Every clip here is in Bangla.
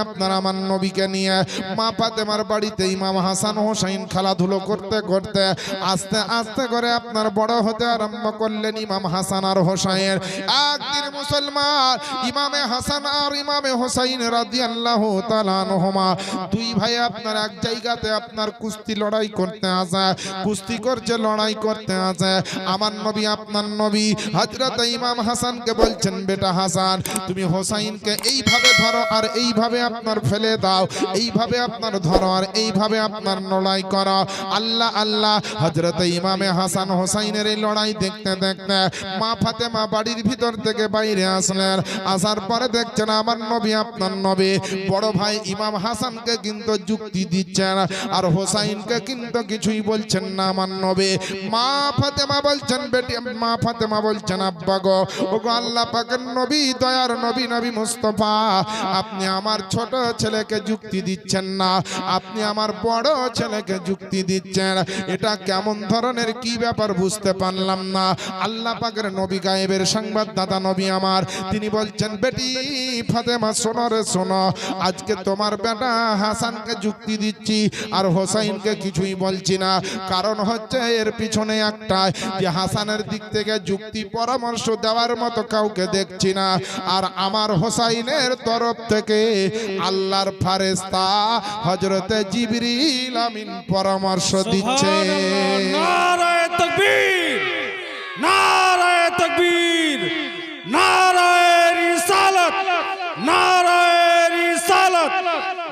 আপনার আমার নবীকে নিয়ে মা ফাতেমার বাড়িতে ইমাম হাসান হোসেন খেলাধুলো করতে করতে আস্তে আস্তে করে আপনার বড় হতে আরম্ভ করলেন ইমাম হাসান আর হোসেন। একদিন মুসলমান ইমামে হাসান আর ইমামে হোসেন রাদিয়াল্লাহু তাআলা আনহুমা দুই ভাই আপনার এক জায়গাতে আপনার কুস্তি লড়াই করতে আসে, কুস্তি করছে, লড়াই করতে আসে। আমার নবী আপনার নবী হযরত ইমাম হাসানকে বলছেন, বেটা হাসান তুমি হোসেনকে এইভাবে ধরো আর এইভাবে আপনার ফেলে দাও, এইভাবে আপনার ধরো আর এইভাবে আপনার লড়াই করো। আল্লাহ আল্লাহ, হযরত ইমামে হাসান হোসেনের এই লড়াই দেখতে দেখতে মা ফাতেমা বাড়ির ভিতর থেকে বাইরে আসলেন। আসার পরে দেখছেন আমার নবী আপনার নবী বড় ভাই ইমাম হাসানকে কিন্তু যুক্তি দিচ্ছেন আর হোসেনকে কিন্তু কিছুই বলছেন না। আমার নবী মা ফাতেমা বলছেন, বেটি মা ফাতেমা বলছেন, আব্বা গো, ওগো আল্লাহ পাকের নবী, দয়ার নবী, নবী মুস্তাফা, আপনি আমার ছোট ছেলেকে যুক্তি দিচ্ছেন না, আপনি আমার বড় ছেলেকে যুক্তি দিচ্ছেন। এটা কেমন ধরনের কি ব্যাপার বুঝতে পারলাম না। আল্লাহ পাকের নবী গায়েবের সংবাদদাতা নবী আমার, তিনি বলছেন, বেটি ফাতেমা শোনো রে শোনো, আজকে তোমার বেটা হাসানকে যুক্তি দিচ্ছি আর হোসেনকে কিছুই বলছি না। কারণ হচ্ছে এর পিছনে একটা, যে হাসানের দিক থেকে যুক্তি পরামর্শ দেওয়ার মতো কাউকে দেখছি না, আর আমার হোসেনের তরফ থেকে আল্লাহর ফেরেশতা হযরতে জিবরিল আমিন পরামর্শ দিচ্ছে। নারায়ে তাকবীর, নারায়ে তাকবীর, নারায়ে রিসালাত, নারায়ে রিসালাত,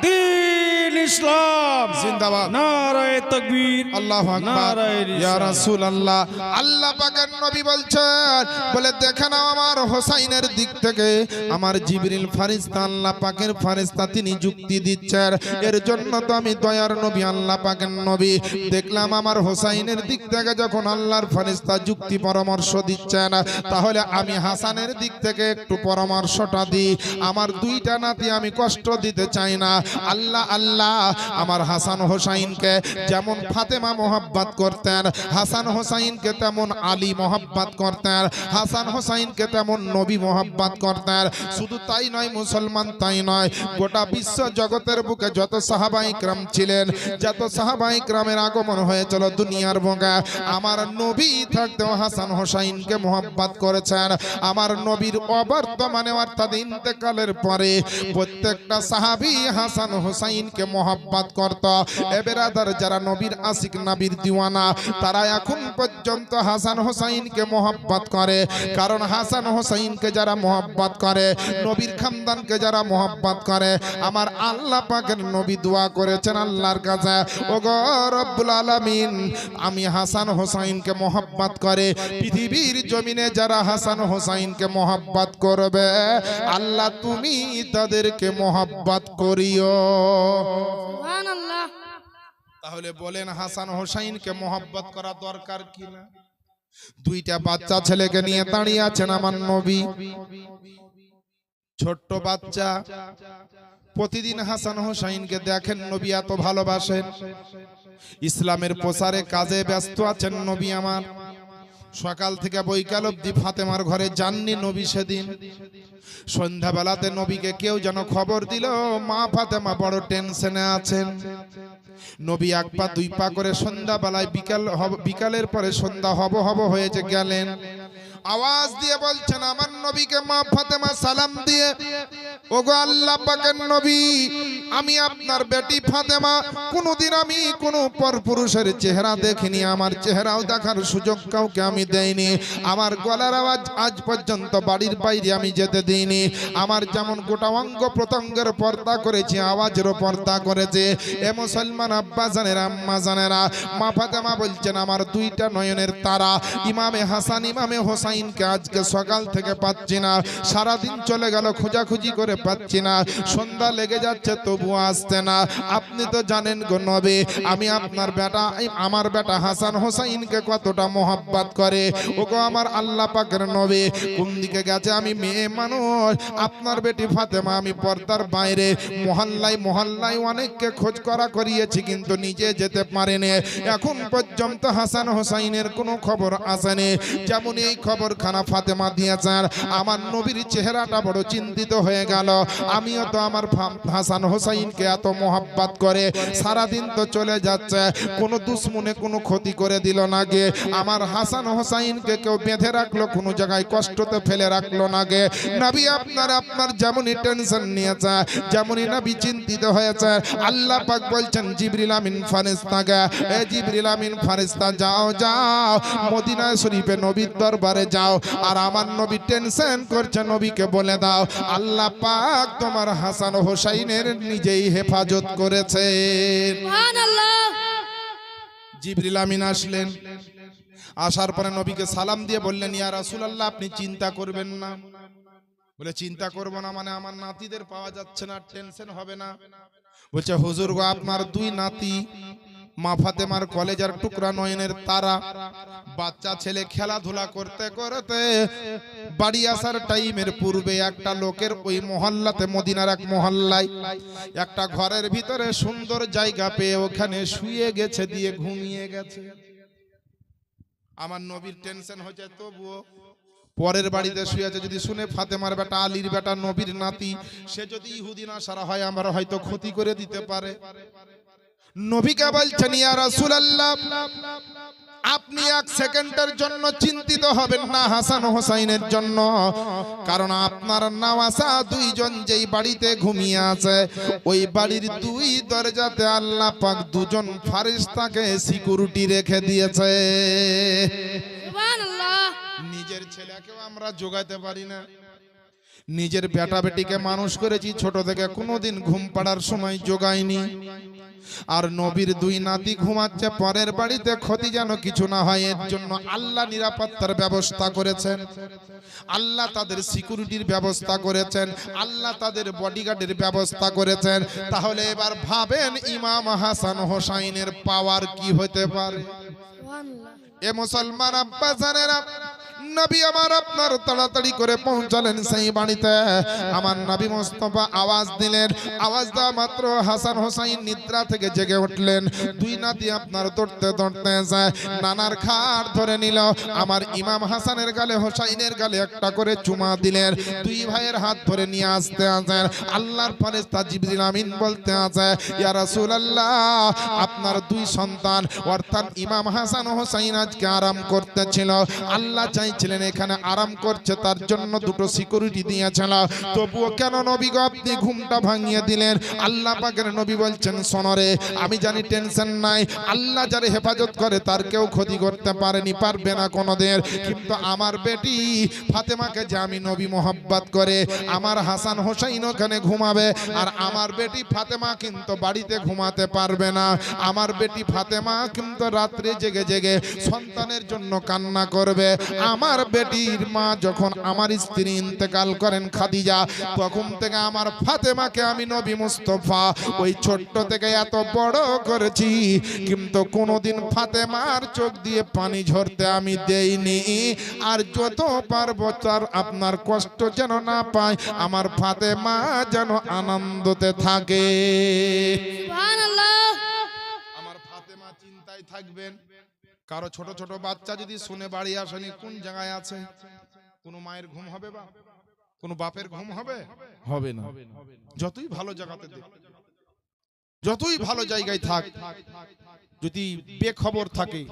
দ্বীন ইসলাম জিন্দাবাদ, নারায়ে তাকবীর, আল্লাহু আকবার, ইয়া রাসূলুল্লাহ। আল্লাহ পাকের নবী বলছেন, বলে দেখে নাও আমার হোসেনের দিক থেকে আমার জিবরিল ফেরেশতা, আল্লাহ পাকের ফেরেশতা, তিনি যুক্তি দিচ্ছেন। এর জন্য তো আমি দয়ার নবী আল্লাহ পাকের নবী দেখলাম আমার হোসেনের দিক থেকে যখন আল্লাহর ফেরেশতা যুক্তি পরামর্শ দিচ্ছেন, তাহলে আমি হাসানের দিক থেকে একটু পরামর্শটা দিই। আমার দুইটা নাতি আমি কষ্ট দিতে চাই না। আল্লাহ আল্লাহ, আমার হাসান হোসেনকে যেমন ফাতেমা মোহাব্বত করতেন, হাসান হোসেনকে তেমন আলী মোহাব্বত করতেন, হাসান হোসেনকে তেমন নবী মোহাব্বত করতেন। শুধু তাই নয় মুসলমান, তাই নয়, গোটা বিশ্ব জগতের বুকে যত সাহাবায়ে ইকরাম ছিলেন, যত সাহাবায়ে ইকরামের আগমন হয়েছিল দুনিয়ার বুকে, আমার নবী থাকতেও হাসান হোসেনকে মোহাব্বত করেছেন। আমার নবীর অবর্তমানে অর্থাৎ ইন্তেকালের পরে প্রত্যেকটা সাহাবী হাসান হোসেনকে মোহাব্বত করত। এ বেরাদার, যারা নবীর আশিক, নবীর দিওয়ানা, তারা এখন পর্যন্ত হাসান হোসেনকে মোহাব্বত করে। কারণ হাসান হোসেনকে যারা মোহাব্বত করে, নবীর খানদানকে যারা মোহাব্বত করে, আমার আল্লাহ পাকের নবী দোয়া করেছেন আল্লাহর কাছে, ওগো রব্বুল আলামিন, আমি হাসান হোসেনকে মোহাব্বত করে পৃথিবীর জমিনে যারা হাসান হোসেনকে মোহাব্বত করবে, আল্লাহ তুমি তাদেরকে মোহাব্বত করিও। সুবহানাল্লাহ। তাহলে বলেন হাসান হোসেনকে মোহাব্বত করা দরকার কিনা? দুইটা বাচ্চা ছেলেকে নিয়ে দাঁড়িয়ে আছেন আমার নবী, ছোট্ট বাচ্চা। প্রতিদিন হাসান হোসেনকে দেখেন, নবী এত ভালোবাসেন, ইসলামের প্রচারে কাজে ব্যস্ত আছেন নবী আমার। সকাল থেকে বৈকাল অবধি ফাতেমার ঘরে যাননি নবী সেদিন। সন্ধ্যাবেলাতে নবীকে কেউ যেন খবর দিল মা ফাতেমা বড় টেনশনে আছেন। নবী এক পা দুই পা করে সন্ধ্যাবেলায় বিকালের পরে সন্ধ্যা হব হব হয়েছে গেলেন, আওয়াজ দিয়ে বলছেন আমার নবীকে মা ফাতেমা সালাম দিয়ে, ওগো আল্লাহ পাকের নবী, আমি আপনার বেটি ফাতেমা, কোনোদিন আমি কোনো পরপুরুষের চেহারা দেখিনি, আমার চেহারাও দেখার সুযোগ কাউকে আমি দেইনি, আমার গলার আওয়াজ আজ পর্যন্ত বাড়ির বাইরে আমি যেতে দিইনি, আমার যেমন গোটা অঙ্গ প্রত্যঙ্গের পর্দা করেছি, আওয়াজেরও পর্দা করেছে। এ মুসলমান আব্বা জানেরা, আম্মা জানেরা, মা ফাতেমা বলছেন আমার দুইটা নয়নের তারা ইমামে হাসান, ইমামে হোসেনকে আজকে সকাল থেকে পাচ্ছি না, সারাদিন চলে গেল খোঁজাখুঁজি করে পাচ্ছি না, সন্ধ্যা লেগে যাচ্ছে তবুও আসছে না। আপনি তো জানেন গো নবী, আমি আপনার বেটা, আমার বেটা হাসান হোসেনকে কতটা মোহাব্বত করে। ওগো আমার আল্লাহ পাকের নবী, কোন দিকে গেছে? আমি মেয়ে মানুষ, আপনার বেটি ফাতেমা আমি পর্দার বাইরে মহল্লায় মহল্লায় অনেককে খোঁজ করা করিয়েছি, কিন্তু নিজে যেতে পারেনি। এখন পর্যন্ত হাসান হোসেনের কোনো খবর আসেনি। যেমন এই খবর কবরখানা ফাতেমা দিয়েছেন। আমার নবীর চেহারাটা বড় চিন্তিত হয়ে গেল। আমিও তো আমার হাসান হোসাইনকে এত মোহাব্বত করে, সারাদিন তো চলে যাচ্ছে, কোনো দুশ্মনে কোনো ক্ষতি করে দিল না গে, আমার হাসান হোসাইনকে কেউ বেঁধে রাখলো, কোনো জায়গায় কষ্টতে ফেলে রাখলো না গে। নবী আপনার যেমনই টেনশন নিয়েছে, যেমনই নবী চিন্তিত হয়েছে, আল্লাহ পাক বলছেন জিবরিল আমিন ফারিস্তাকে, এ জিবরিল আমিন ফারিস্তা যাও যাও মদিনা শরীফে নবীর দরবারে যাও, আর আমার নবী টেনশন করছে, নবীকে বলে দাও আল্লাহ পাক তোমার হাসান হোসাইনের নিজেই হেফাজত করেছে। সুবহানাল্লাহ। জিবরিল আমিন আসলেন, আসার পরে নবীকে সালাম দিয়ে বললেন ইয়া রাসূলুল্লাহ আপনি চিন্তা করবেন না। বলে চিন্তা করব না মানে আমার নাতিদের পাওয়া যাচ্ছে না, টেনশন হবে না। বলছে হুজুর গো আপনার দুই নাতি মা ফাতেমার কলেজার টুকরা নয়নের তারা, বাচ্চা ছেলে খেলাধুলা করতে করতে বাড়ি আসার টাইমের পূর্বে একটা লোকের ওই মহল্লাতে, মদিনার এক মহল্লায় একটা ঘরের ভিতরে সুন্দর জায়গা পেয়ে ওখানে শুয়ে গেছে, দিয়ে ঘুমিয়ে গেছে। আমার নবীর টেনশন হয়েছে, তবুও পরের বাড়িতে শুয়ে আছে, যদি শুনে ফাতেমার বেটা আলীর বেটা নবীর নাতি, সে যদি ইহুদি নাসারা হয় আমার হয়তো ক্ষতি করে দিতে পারে। নবীকে বলছেন ইয়া রাসূলুল্লাহ আপনি এক সেকেন্ডের জন্য চিন্তিত হবেন না হাসান হোসাইনের জন্য, কারণ আপনার নওয়াসা দুইজন যেই বাড়িতে ঘুমিয়ে আছে ওই বাড়ির দুই দরজাতে আল্লাহ পাক দুজন ফেরেশতাকে সিকিউরিটি রেখে দিয়েছে। সুবহানাল্লাহ। নিজের ছেলেকেও আমরা জোগাতে পারি না, নিজের বেটা বেটিকে মানুষ করেছি ছোট থেকে, কোনোদিন ঘুম পাড়ার সময় জোগাইনি। আর নবীর দুই নাতি ঘুমাচ্ছে পরের বাড়িতে, ক্ষতি যেন কিছু না হয় এর জন্য আল্লাহ নিরাপত্তার ব্যবস্থা করেছেন, আল্লাহ তাদের সিকিউরিটির ব্যবস্থা করেছেন, আল্লাহ তাদের বডিগার্ডের ব্যবস্থা করেছেন। তাহলে এবার ভাবেন ইমাম হাসান হোসাইনের পাওয়ার কি হতে পারে। সুবহানাল্লাহ। এ মুসলমান আব্বা জানেরা, নবী আমার আপনার তাড়াতাড়ি করে পৌঁছালেন সেই বাড়িতে। আমার নবী মুস্তাফা আওয়াজ দিলেন, আওয়াজ দেওয়া মাত্র হাসান হোসাইন নিদ্রা থেকে জেগে উঠলেন। দুই নাতি আপনার দৌড়তে দৌড়তে যায়, নানার খাট ধরে নিল, আমার ইমাম হাসানের গালে হোসাইনের গালে একটা করে চুমা দিলেন। দুই ভাইয়ের হাত ধরে নিয়ে আসতে আছেন, আল্লাহর ফেরেশতা জিবরিল আমিন বলতে আছে ইয়া রাসূলুল্লাহ আপনার দুই সন্তান অর্থাৎ ইমাম হাসান হোসাইন আজকে আরাম করতেছিল, আল্লাহ চাইছিলেন এখানে আরাম করছে তার জন্য দুটো সিকিউরিটি দিয়েছিল, তবুও কেন নবী গো আপনি ঘুমটা ভাঙিয়ে দিলেন। আল্লাহ পাকের নবী বলছেন শোনরে, আমি জানি টেনশন নাই, আল্লাহ যারে হেফাজত করে তার কেউ ক্ষতি করতে পারেনি, পারবে না কোনোদিন, কিন্তু আমার বেটি ফাতেমাকে যে আমি নবী মোহাব্বত করে, আমার হাসান হোসাইন ওখানে ঘুমাবে, আর আমার বেটি ফাতেমা কিন্তু বাড়িতে ঘুমাতে পারবে না। আমার বেটি ফাতেমা কিন্তু রাত্রে জেগে জেগে সন্তানের জন্য কান্না করবে। আমার বেটির মা যখন আমার স্ত্রী ইন্তেকাল করেন খাদিজা, তখন থেকে আমার ফাতেমাকে আমি নবী মুস্তাফা ওই ছোট্ট থেকে এত বড় করেছি, কিন্তু কোনোদিন ফাতেমার চোখ দিয়ে পানি ঝরতে আমি দেইনি। আর যত পারবো তার আপনার কষ্ট যেন না পায়, আমার ফাতেমা যেন আনন্দতে থাকে। সুবহানাল্লাহ। আমার ফাতেমা চিন্তায় থাকবেন। কারো ছোট ছোট বাচ্চা যদি শুনে বাড়ি আসেনি কোন জায়গায় আছে, কোন মায়ের ঘুম হবে বা কোন বাপের ঘুম হবে? হবে না। যতই ভালো জায়গাতে দেখ, যতই ভালো জায়গায় থাক, যদি বেখবর থাকে,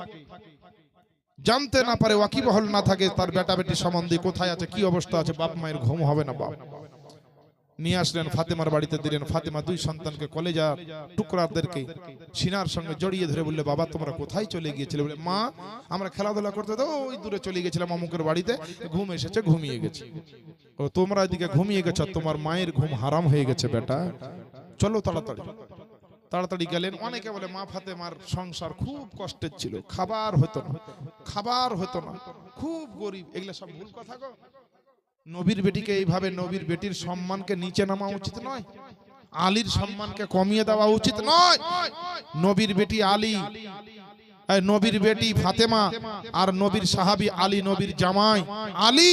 জানতে না পারে, ওয়াকিবহাল না থাকে তার বেটা বেটি সম্বন্ধে কোথায় আছে কি অবস্থা আছে, বাপ মায়ের ঘুম হবে না। বাপ নিয়ে আসলেন ফাতেমার বাড়িতে দিলেন। ফাতেমা দুই সন্তানকে কলেজা টুকরাদেরকে সিনার সঙ্গে জড়িয়ে ধরে বললে বাবা তোমরা কোথায় চলে গিয়েছিলে? বলে মা আমরা খেলাধুলা করতে তো ওই দূরে চলে গেছিলাম অমুকের বাড়িতে, ঘুম এসেছে ঘুমিয়ে গেছি। ও তোমরা এদিকে ঘুমিয়ে গেছো, তোমার মায়ের ঘুম হারাম হয়ে গেছে বেটা, চলো তাড়াতাড়ি। তাড়াতাড়ি গেলেন। অনেকে বলে মা ফাতেমার সংসার খুব কষ্টের ছিল, খাবার হতো না, খাবার হতো না, খুব গরিব, এগুলা সব ভুল কথা গো। নবীর বেটিকে এইভাবে নবীর বেটির সম্মানকে নিচে নামা উচিত নয়, আলীর সম্মানকে কমিয়ে দেওয়া উচিত নয়। নবীর বেটি আলী, নবীর বেটি ফাতেমা, আর নবীর সাহাবী আলী, নবীর জামাই আলী,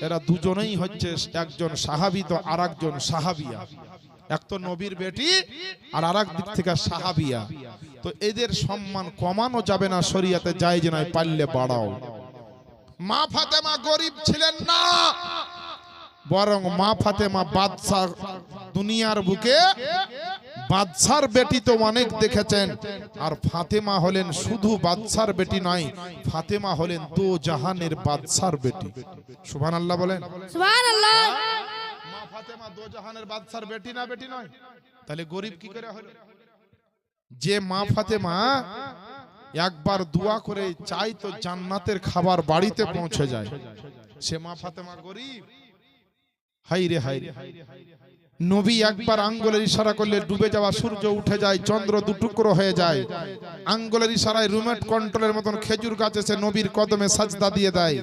এরা দুজনেই হচ্ছে একজন সাহাবী তো আর একজন সাহাবিয়া। এক তো নবীর বেটি আর আরেক দিক থেকে সাহাবিয়া। তো এদের সম্মান কমানো যাবে না, শরীয়তে জায়েজ নয়, পারলে বাড়াও। মা ফাতেমা গরিব ছিলেন না, বরং মা ফাতেমা বাদশাহ, দুনিয়ার বুকে বাদশার বেটি তো অনেক দেখেছেন, আর ফাতেমা হলেন শুধু বাদশার বেটি নয়, ফাতেমা হলেন দো জাহানের বাদশার বেটি। সুবহানাল্লাহ বলেন। সুবহানাল্লাহ। মা ফাতেমা দো জাহানের বাদশার বেটি না বেটি নয়? তাহলে গরিব কি করে হলো? যে মা ফাতেমা একবার দোয়া করে চাই তো জান্নাতের খাবার বাড়িতে পৌঁছে যায়, সে মা ফাতেমা গরিব? হাই রে হাই রে। নবী একবার আঙ্গুলের ইশারা করলে ডুবে যাওয়া সূর্য উঠে যায়, চন্দ্র দুটুকরো হয়ে যায়। আঙ্গুলের ইশারায় রিমোট কন্ট্রোলের মতন খেজুর গাছ এসে নবীর কদমে সাজদা দিয়ে দেয়।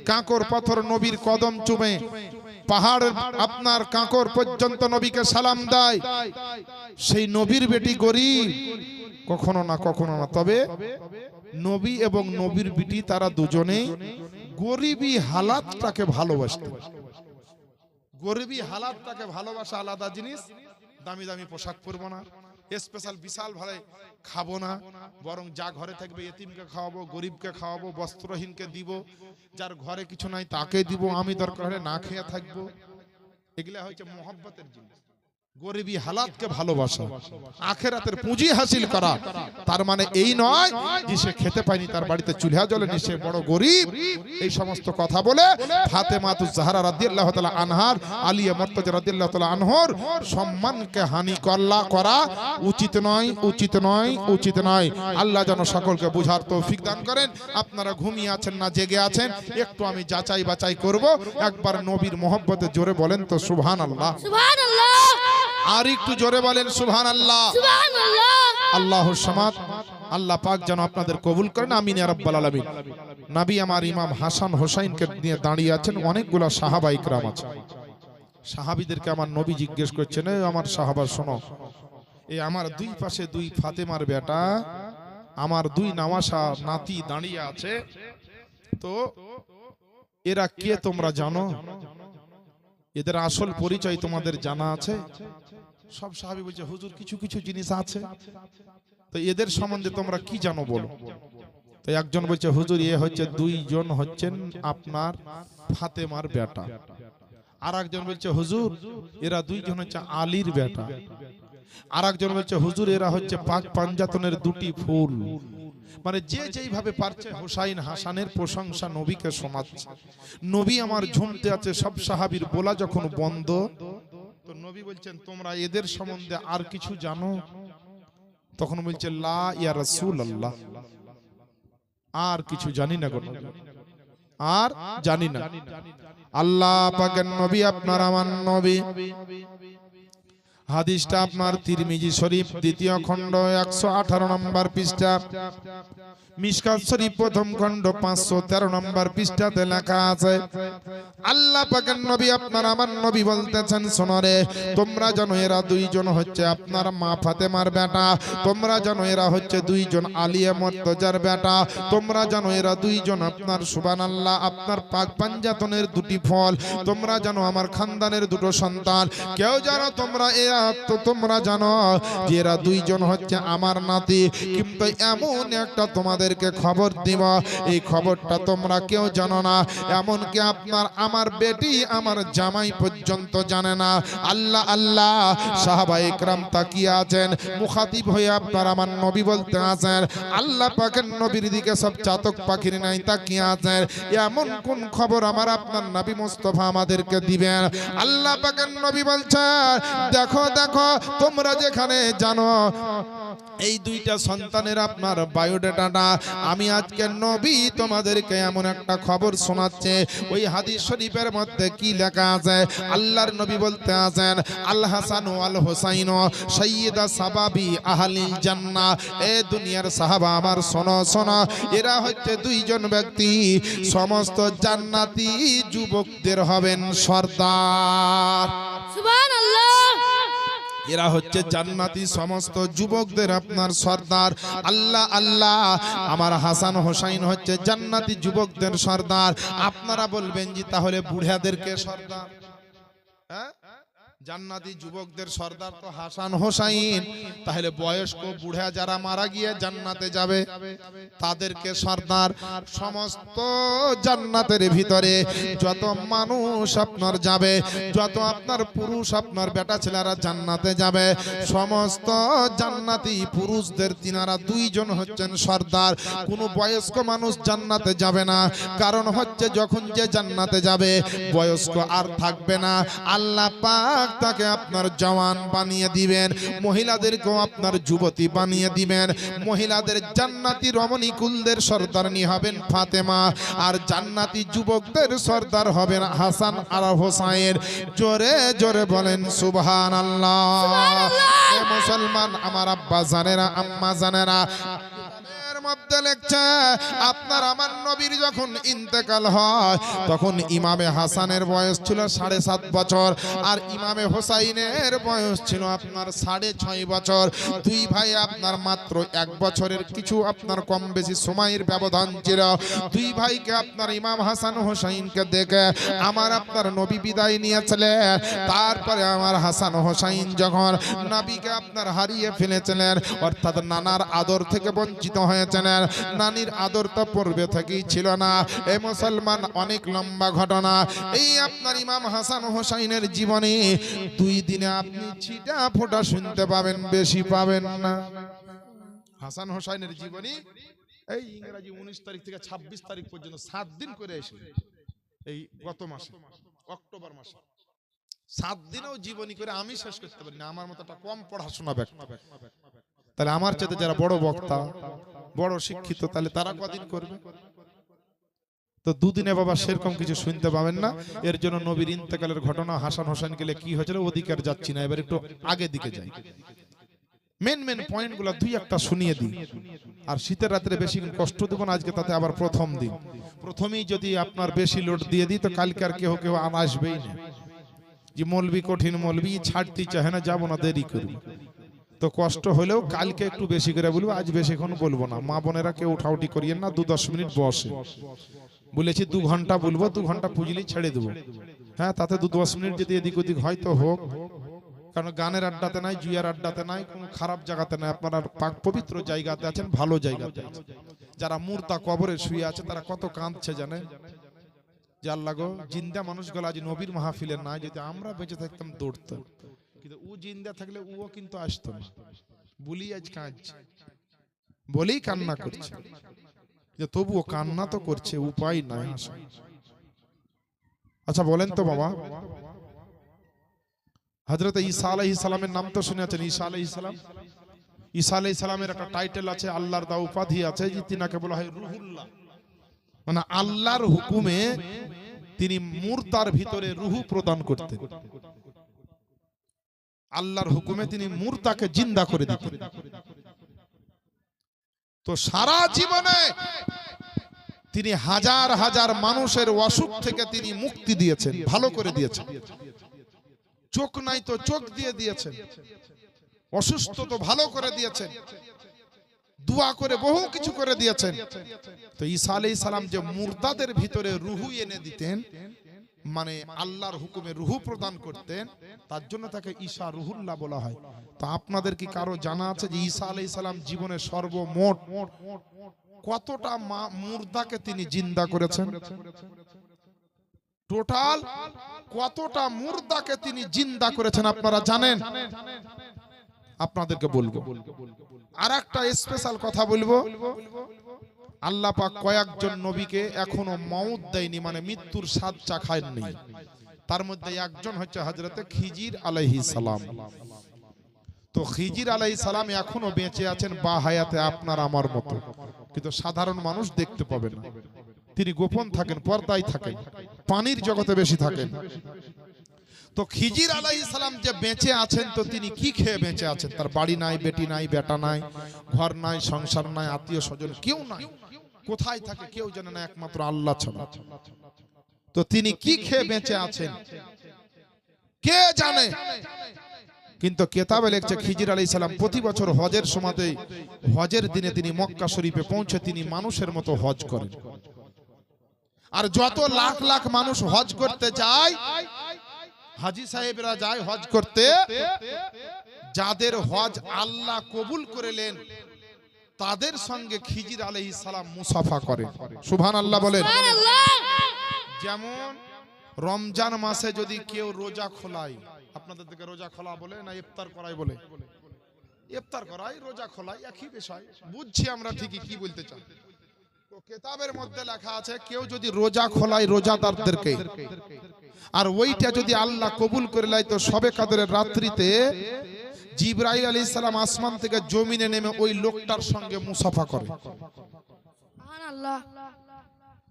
কাঁকর পাথর নবীর কদম চুমে, পাহাড় আপনার কাঁকর পর্যন্ত নবীকে সালাম দেয়। সেই নবীর বেটি গরিব? কখনো না, কখনো না। তবে নবী এবং নবীর বেটি তারা দুজনেই গরিবী হালাতটাকে ভালোবাসতেন। গরিবী হালাতটাকে ভালোবাসা আলাদা জিনিস। দামি দামি পোশাক পরবো না, স্পেশাল বিশাল ভাবে খাবো না, বরং যা ঘরে থাকবে এতিমকে খাওয়াবো, গরিবকে খাওয়াবো, বস্ত্রহীনকে দিব, যার ঘরে কিছু নাই তাকে দিব, আমি দরকার হলে না খেয়ে থাকবো। এগুলা হচ্ছে মোহব্বতের জিনিস। গরিবী হালাতকে ভালোবাসা, আখেরাতের পুঁজি হাসিল করা। তার মানে এই নয় যে সে খেতে পায়নি, তার বাড়িতে চুলহা জ্বলেনি, সে বড় গরিব। এই সমস্ত কথা বলে ফাতেমাতুজ জাহরা রাদিয়াল্লাহু তাআলা আনহার, আলিয়া মুর্তজা রাদিয়াল্লাহু তাআলা আনহর সম্মানকে হানি করা উচিত নয়, উচিত নয়, উচিত নয়। আল্লাহ যেন সকলকে বুঝার তৌফিক দান করেন। আপনারা ঘুমিয়ে আছেন না জেগে আছেন, একটু আমি যাচাই বাছাই করব। একবার নবীর মহব্বতে জোরে বলেন তো সুবহানাল্লাহ। সুবহানাল্লাহ। আর একটু জোরে বলেন সুবহানাল্লাহ। সুবহানাল্লাহ। আল্লাহুর সামাদ। আল্লাহ পাক যেন আপনাদের কবুল করেন, আমিন ইয়া রাব্বাল আলামিন। নবী আমার ইমাম হাসান হোসাইনকে নিয়ে দাঁড়িয়ে আছেন, অনেকগুলো সাহাবা ইকরাম আছে। সাহাবীদেরকে আমার নবী জিজ্ঞেস করছেন, এই আমার সাহাবা শোনো, এই আমার দুই পাশে দুই ফাতেমার বেটা, আমার দুই নামাসা নাতি দাঁড়িয়ে আছে, তো এরা কে তোমরা জানো? এদের আসল পরিচয় তোমাদের জানা আছে? সব সাহাবী বলছে, হুজুর কিছু কিছু জিনিস আছে, তো এদের সম্বন্ধে তোমরা কি জানো বলো। তো একজন বলছে, হুজুর এ হচ্ছে দুইজন হচ্ছেন আপনার ফাতেমার বেটা। আর একজন বলছে, হুজুর এরা দুইজন হচ্ছে আলীর বেটা। আর একজন বলছে, হুজুর এরা হচ্ছে পাক পাঞ্জাতনের দুটি ফুল। মানে যে যেইভাবে পারছে হোসাইন হাসানের প্রশংসা নবীকে শোনাচ্ছে। নবী আমার ঝুমতে আছে, সব সাহাবীর বলা যখন বন্ধ, তো নবী বলছেন, তোমরা এদের সম্বন্ধে আর কিছু জানো? তখন বলছে, লা ইয়া রাসূলুল্লাহ, আর কিছু জানি না গো, আর জানি না। আল্লাহ পাকের নবী আপনার আমার নবী। হাদিসটা আপনার তিরমিজি শরীফ দ্বিতীয় খণ্ড 118 নম্বর পৃষ্ঠা, মিশকাত শরীফ প্রথম খণ্ড 513 নম্বর পৃষ্ঠাতে লেখা আছে। আল্লাহ পাকের নবী আপনার আমার নবী বলতেছেন, শোনো রে, তোমরা জানো এরা দুইজন হচ্ছে আপনার মা ফাতেমার বেটা, তোমরা জানো এরা হচ্ছে দুইজন আলিয়া মুর্তজার বেটা, তোমরা জানো এরা দুইজন আপনার সুবহানাল্লাহ আপনার পাক পাঞ্জাতনের দুটি ফল, তোমরা জানো আমার খানদানের দুটো সন্তান। কেউ জানো তোমরা এরা, তো তোমরা জানো যে এরা দুইজন হচ্ছে আমার নাতি। কিন্তু এমন একটা তোমাদেরকে খবর দিব, এই খবরটা তোমরা কেউ জানো না, এমনকি আপনার আমার বেটি আমার জামাই পর্যন্ত জানে না। আল্লাহ আল্লাহ। সাহাবা ইকরাম তাকিয়ে আছেন, মুখাতিব হয়ে আপনার আমার নবী বলতে আছেন, আল্লাহ পাকের নবীর দিকে সব চাতক পাখির নাই তাকিয়ে আছেন, এমন কোন খবর আমার আপনার নবী মুস্তাফা আমাদেরকে দিবেন? আল্লাহ পাকের নবী বলছেন, দেখো দেখো, তোমরা যেখানে জানো এই দুইটা সন্তানের আপনার বায়োডাটাটা, আমি আজকে নবী তোমাদেরকে এমন একটা খবর শোনাচ্ছে। ওই হাদিস শরীফের মধ্যে কি লেখা আছে? আল্লাহর নবী বলতে আছেন, আল হাসান ওয়াল হুসাইন সাইয়্যিদা সাবাবি আহলিল জান্নাহ। এ দুনিয়ার সাহাবা আমার শোনো শোনো, এরা হচ্ছে দুইজন ব্যক্তি, সমস্ত জান্নাতি যুবকদের হবেন সর্দার। সুবহানাল্লাহ। এরা হচ্ছে জান্নাতি সমস্ত যুবকদের আপনার সর্দার। আল্লাহ আল্লাহ। আমার হাসান হোসাইন হচ্ছে জান্নাতি যুবকদের সর্দার। আপনারা বলবেন যে তাহলে বুড়াদেরকে সর্দার? হ্যাঁ, জান্নাতি যুবকদের সর্দার তো হাসান হোসাইন, তাহলে বয়স্ক বুড়া যারা মারা গিয়ে জান্নাতে যাবে তাদেরকে সর্দার। সমস্ত জান্নাতের ভিতরে যত মানুষ আপনার যাবে, যত আপনার পুরুষ আপনার বেটা ছেলেরা জান্নাতে যাবে, সমস্ত জান্নাতি পুরুষদের তিনারা দুইজন হচ্ছেন সর্দার। কোনো বয়স্ক মানুষ জান্নাতে যাবে না, কারণ হচ্ছে যখন যে জান্নাতে যাবে বয়স্ক আর থাকবে না, আল্লাহ পাক তাকে আপনার জওয়ান বানিয়ে দিবেন, মহিলাদেরকেও আপনার যুবতী বানিয়ে দিবেন। মহিলাদের জান্নাতি রমণী কুলদের সর্দারনি হবেন ফাতেমা, আর জান্নাতি যুবকদের সর্দার হবেন হাসান আর হোসাইন। জোরে জোরে বলেন সুবহানাল্লাহ। এ মুসলমান আমার আব্বা জানেরা, আম্মা জানেরা, মধ্যে লেখছে আপনার আমার নবীর যখন ইন্তেকাল হয় তখন ইমামে হাসানের বয়স ছিল 7.5 বছর, আর ইমামে হোসাইনের বয়স ছিল আপনার 6.5 বছর। দুই ভাই আপনার মাত্র 1 বছরের কিছু আপনার কম বেশি সময়ের ব্যবধান ছিল। দুই ভাইকে আপনার ইমাম হাসান হোসাইনকে দেখে আমার আপনার নবী বিদায় নিয়েছিলেন। তারপরে আমার হাসান হোসাইন যখন নবীকে আপনার হারিয়ে ফেলেছিলেন, অর্থাৎ নানার আদর থেকে বঞ্চিত হয়েছে, নানির আদর তো পূর্বে থেকেই ছিল না। এ মুসলমান অনেক লম্বা ঘটনা। এই আপনার ইমাম হাসান হোসাইনের জীবনে 2 দিনে আপনি ছিটা ফোঁটা শুনতে পাবেন, বেশি পাবেন না। হাসান হোসাইনের জীবনী এই ইংরেজি 19 তারিখ থেকে 26 তারিখ পর্যন্ত 7 দিন করে এসে, এই গত মাসে অক্টোবর মাসে 7 দিনেও জীবনী করে আমি শেষ করতে পারি না। আমার মতো একটা কম পড়াশোনা ব্যক্তি, তাহলে আমার চেয়ে যারা বড় বক্তা, বড় শিক্ষিত, তাহলে তারা কদিন করবে? তো 2 দিনে বাবা সেরকম কিছু শুনতে পাবেন না। এর জন্য নবীর ইন্তেকালের ঘটনা হাসান হোসেন গেলে কি হয়েছিল ওদিকে আর যাচ্ছি না, এবার একটু আগে দিকে যাই। মেন পয়েন্টগুলো 2-1টা শুনিয়ে দিই। আর শীতের রাত্রে বেশি কষ্ট দেব না আজকে, তাতে আবার প্রথম দিন, প্রথমেই যদি আপনার বেশি লোড দিয়ে দিই তো কালকে আর কেউ আসবেই না, যে মৌলবি কঠিন মৌলবি ছাড়তে চাহে না, যাবো না, দেরি করবি। তো কষ্ট হলেও কালকে একটু বেশি করে বলবো, আজ বেশিক্ষণ বলবো না। মা বোনেরা কেউ উঠাউটি করিয়েন না, 2-10 মিনিট বসে। বলেছি 2 ঘন্টা বলবো, 2 ঘন্টা পুজলি ছেড়ে দেবো। হ্যাঁ, তাতে 2-10 মিনিট যদি এদিক ওদিক হয়তো হোক, কারণ গানের আড্ডাতে নাই, জুয়ার আড্ডাতে নাই, কোনো খারাপ জায়গাতে নাই, আপনারা পাক পবিত্র জায়গাতে আছেন, ভালো জায়গাতে আছেন। যারা মুর্দা কবরে শুয়ে আছে তারা কত কাঁদছে জানেন, যে আল্লাহ গো, জিন্দা মানুষগুলো আজ নবীর মাহফিলে নাই, যদি আমরা বেঁচে থাকতাম দৌড়তাম, কিন্তু ও জিন্দা থাকলে ও কিন্তু আসতো না। বলি আজ কাঁদছে, বলেই কান্না করছে, যে তবুও কান্না তো করছে, উপায় নাই। আচ্ছা বলেন তো বাবা, হযরত ঈসা আলাইহিস সালামের নাম তো শুনে আছেন? ঈসা আলাইহিস সালাম, ঈসা আলাইহিস সালামের একটা টাইটেল আছে, আল্লাহর দেওয়া উপাধি আছে, যে তিনাকে বলা হয় রুহুল্লাহ, মানে আল্লাহর হুকুমে তিনি মুর্দার ভিতরে রুহু প্রদান করতেন। আল্লাহর হুকুমে তিনি মুর্দাকে জিন্দা করে দিতেন। তো সারা জীবনে তিনি হাজার হাজার মানুষের অসুখ থেকে তিনি মুক্তি দিয়েছেন, ভালো করে দিয়েছেন। চোখ নাই তো চোখ দিয়ে দিয়েছেন, অসুস্থ তো ভালো করে দিয়েছেন, দোয়া করে বহু কিছু করে দিয়েছেন। তো ঈসা আলাইহিস সালাম যে মুর্দাদের ভিতরে রুহু এনে দিতেন, মানে আল্লাহর হুকুমে রুহু প্রদান করতেন, তার জন্য তাকে ঈসা রুহুল্লাহ বলা হয়। তো আপনাদের কি কারো জানা আছে যে ঈসা আলাইহিস সালাম জীবনে সর্বমোট কতটা মুর্দাকে তিনি জিন্দা করেছেন? টোটাল কতটা মুর্দাকে তিনি জিন্দা করেছেন আপনারা জানেন? আপনাদেরকে বলবো। আর একটা স্পেশাল কথা বলবো, আল্লাহ পাক কয়েকজন নবীকে এখনো মউত দেয়নি, মানে মৃত্যুর স্বাদ চাখায়নি। তার মধ্যে একজন হচ্ছে হযরতে খিজির আলাইহিস সালাম। তো খিজির আলাইহিস সালাম এখনো বেঁচে আছেন বা হায়াতে আপনার আমার মতো, কিন্তু সাধারণ মানুষ দেখতে পাবে না। তিনি গোপন থাকেন, পর্দায় থাকেন, পানির জগতে বেশি থাকেন। তো খিজির আলাইহিস সালাম যে বেঁচে আছেন, তো তিনি কি খেয়ে বেঁচে আছেন? তার বাড়ি নাই, বেটি নাই, বেটা নাই, ঘর নাই, সংসার নাই, আত্মীয় স্বজন কেউ নাই, কোথায় থাকে কেউ জানে না, একমাত্র আল্লাহ ছাড়া। তো তিনি কি খেয়ে বেঁচে আছেন কে জানে? কিন্তু কেতাবে লেখছে খিজির আলাইহিস সালাম প্রতি বছর হজের সময়তে, হজের দিনে তিনি মক্কা শরীফে পৌঁছে তিনি মানুষের মতো হজ করেন। আর যত লাখ লাখ মানুষ হজ করতে যায়, হাজী সাহেবরা যায় হজ করতে, যাদের হজ আল্লাহ কবুল করলেন তাদের সঙ্গে খিজির আলাইহিস সালাম মুসাফা করে। সুবহানাল্লাহ বলেন। সুবহানাল্লাহ। যেমন রমজান মাসে যদি কেউ রোজা খোলায়, আপনাদের দিকে রোজা খোলা বলে না ইফতার করাই বলে? ইফতার করাই রোজা খোলাই একই বিষয়, বুঝছি আমরা ঠিকই কি বলতে চাই। তো কিতাবের মধ্যে লেখা আছে কেউ যদি রোজা খোলায় রোজাদারদেরকে, আর ওইটা যদি আল্লাহ কবুল করে লাই, তো সবে কাদরের রাত্রিতে জিবরাইল আলাইহিস সালাম আসমান থেকে জমিনে নেমে ওই লোকটার সঙ্গে মুসাফা করে। সুবহানাল্লাহ।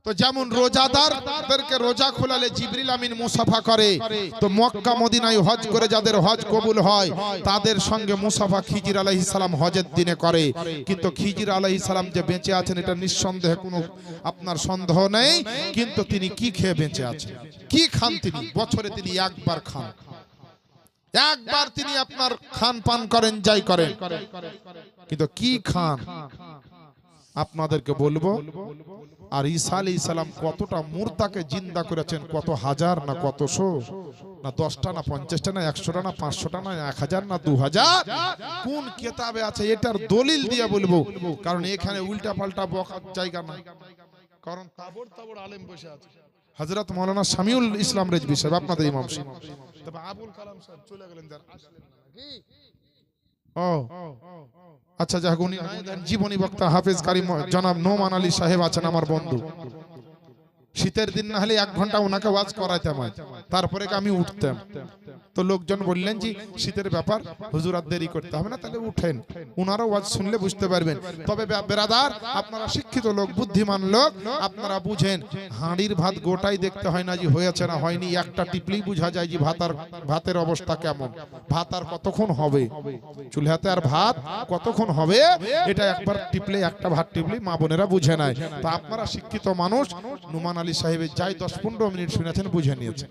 তো যেমন রোজাদারদেরকে রোজা খোলালে জিবরিল আমিন মুসাফা করে, তো মক্কা মদিনায় হজ করে যাদের হজ কবুল হয় তাদের সঙ্গে মুসাফা খিজির আলাইহিস সালাম হজের দিনে করে। কিন্তু খিজির আলাইহিস সালাম যে বেঁচে আছেন এটা নিঃসন্দেহে কোনো আপনার সন্দেহ নেই। কিন্তু তিনি কি খেয়ে বেঁচে আছেন, কি খান? তিনি বছরে তিনি একবার খান, একবার তিনি আপনার খান পান করেন, যাই করেন, কিন্তু কি খান আপনাদেরকে বলবো। আর ঈসা আলাইহিস সালাম কতটা মুর্দাকে জিন্দা করেছেন, কত হাজার না কতশো না 10টা না 50টা না 100টা না 500টা না 1000 না 2000, কোন কিতাবে আছে এটার দলিল দিয়ে বলবো। কারণ এখানে উল্টা পাল্টা বকার জায়গা নাই, কারণ তাবড় তাবড় আলেম বসে আছে। হযরত মাওলানা শামিউল ইসলাম রেজভী সাহেব আপনাদের ইমাম সাহেব, তবে আবুল কালাম সাহেব চলে গেলেন, যার আসলেন না নাকি? ও আচ্ছা, যাক উনি জীবনী বক্তা হাফেজ কারি জনাব নোমান আলী সাহেব আছেন আমার বন্ধু। শীতের দিন না হলে 1 ঘন্টা ওনাকে ওয়াজ করাইতাম, তারপরে আমি উঠতাম। তো লোকজন বললেন যে শীতের ব্যাপার, হুজুর আর দেরি করতে হবে না, তাহলে উঠেন, ওনারা ওয়াজ শুনলে বুঝতে পারবেন। তবে বেরাদার, আপনারা শিক্ষিত লোক, বুদ্ধিমান লোক, আপনারা বুঝেন হাঁড়ির ভাত গোটাই দেখতে হয় না যে হয়েছে না হয়নি, একটা টিপলেই বোঝা যায় যে ভাতের অবস্থা কেমন, ভাত আর কতক্ষণ হবে, চুলহাতে আর ভাত কতক্ষণ হবে, এটা একবার টিপলে, একটা ভাত টিপলেই মা বোনেরা বুঝে নেয়। তো আপনারা শিক্ষিত মানুষ, নোমান আলী সাহেবের যাই 10-15 মিনিট শুনেছেন, বুঝে নিয়েছেন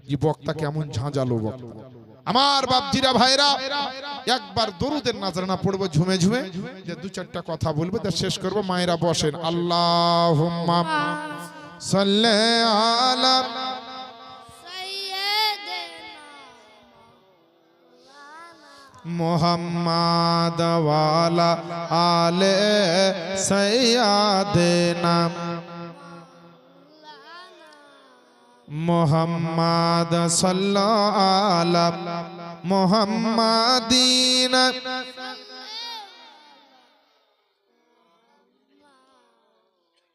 যে বক্তা কেমন ঝাঁঝালো বক্তা। আমার বাপজিরা ভাইরা, একবার দরুদের নাজরানা পড়বো ঝুমে ঝুমে, যে 2-4টা কথা বলবো, তা শেষ করবো। মায়েরা বসেন। আল্লাহুম্মা সাল্লি আলা মুহাম্মাদ ওয়ালা আলে সাইয়্যিদিনা মুহাম্মাদ সাল্লাল্লাহু আলা মুহাম্মাদিন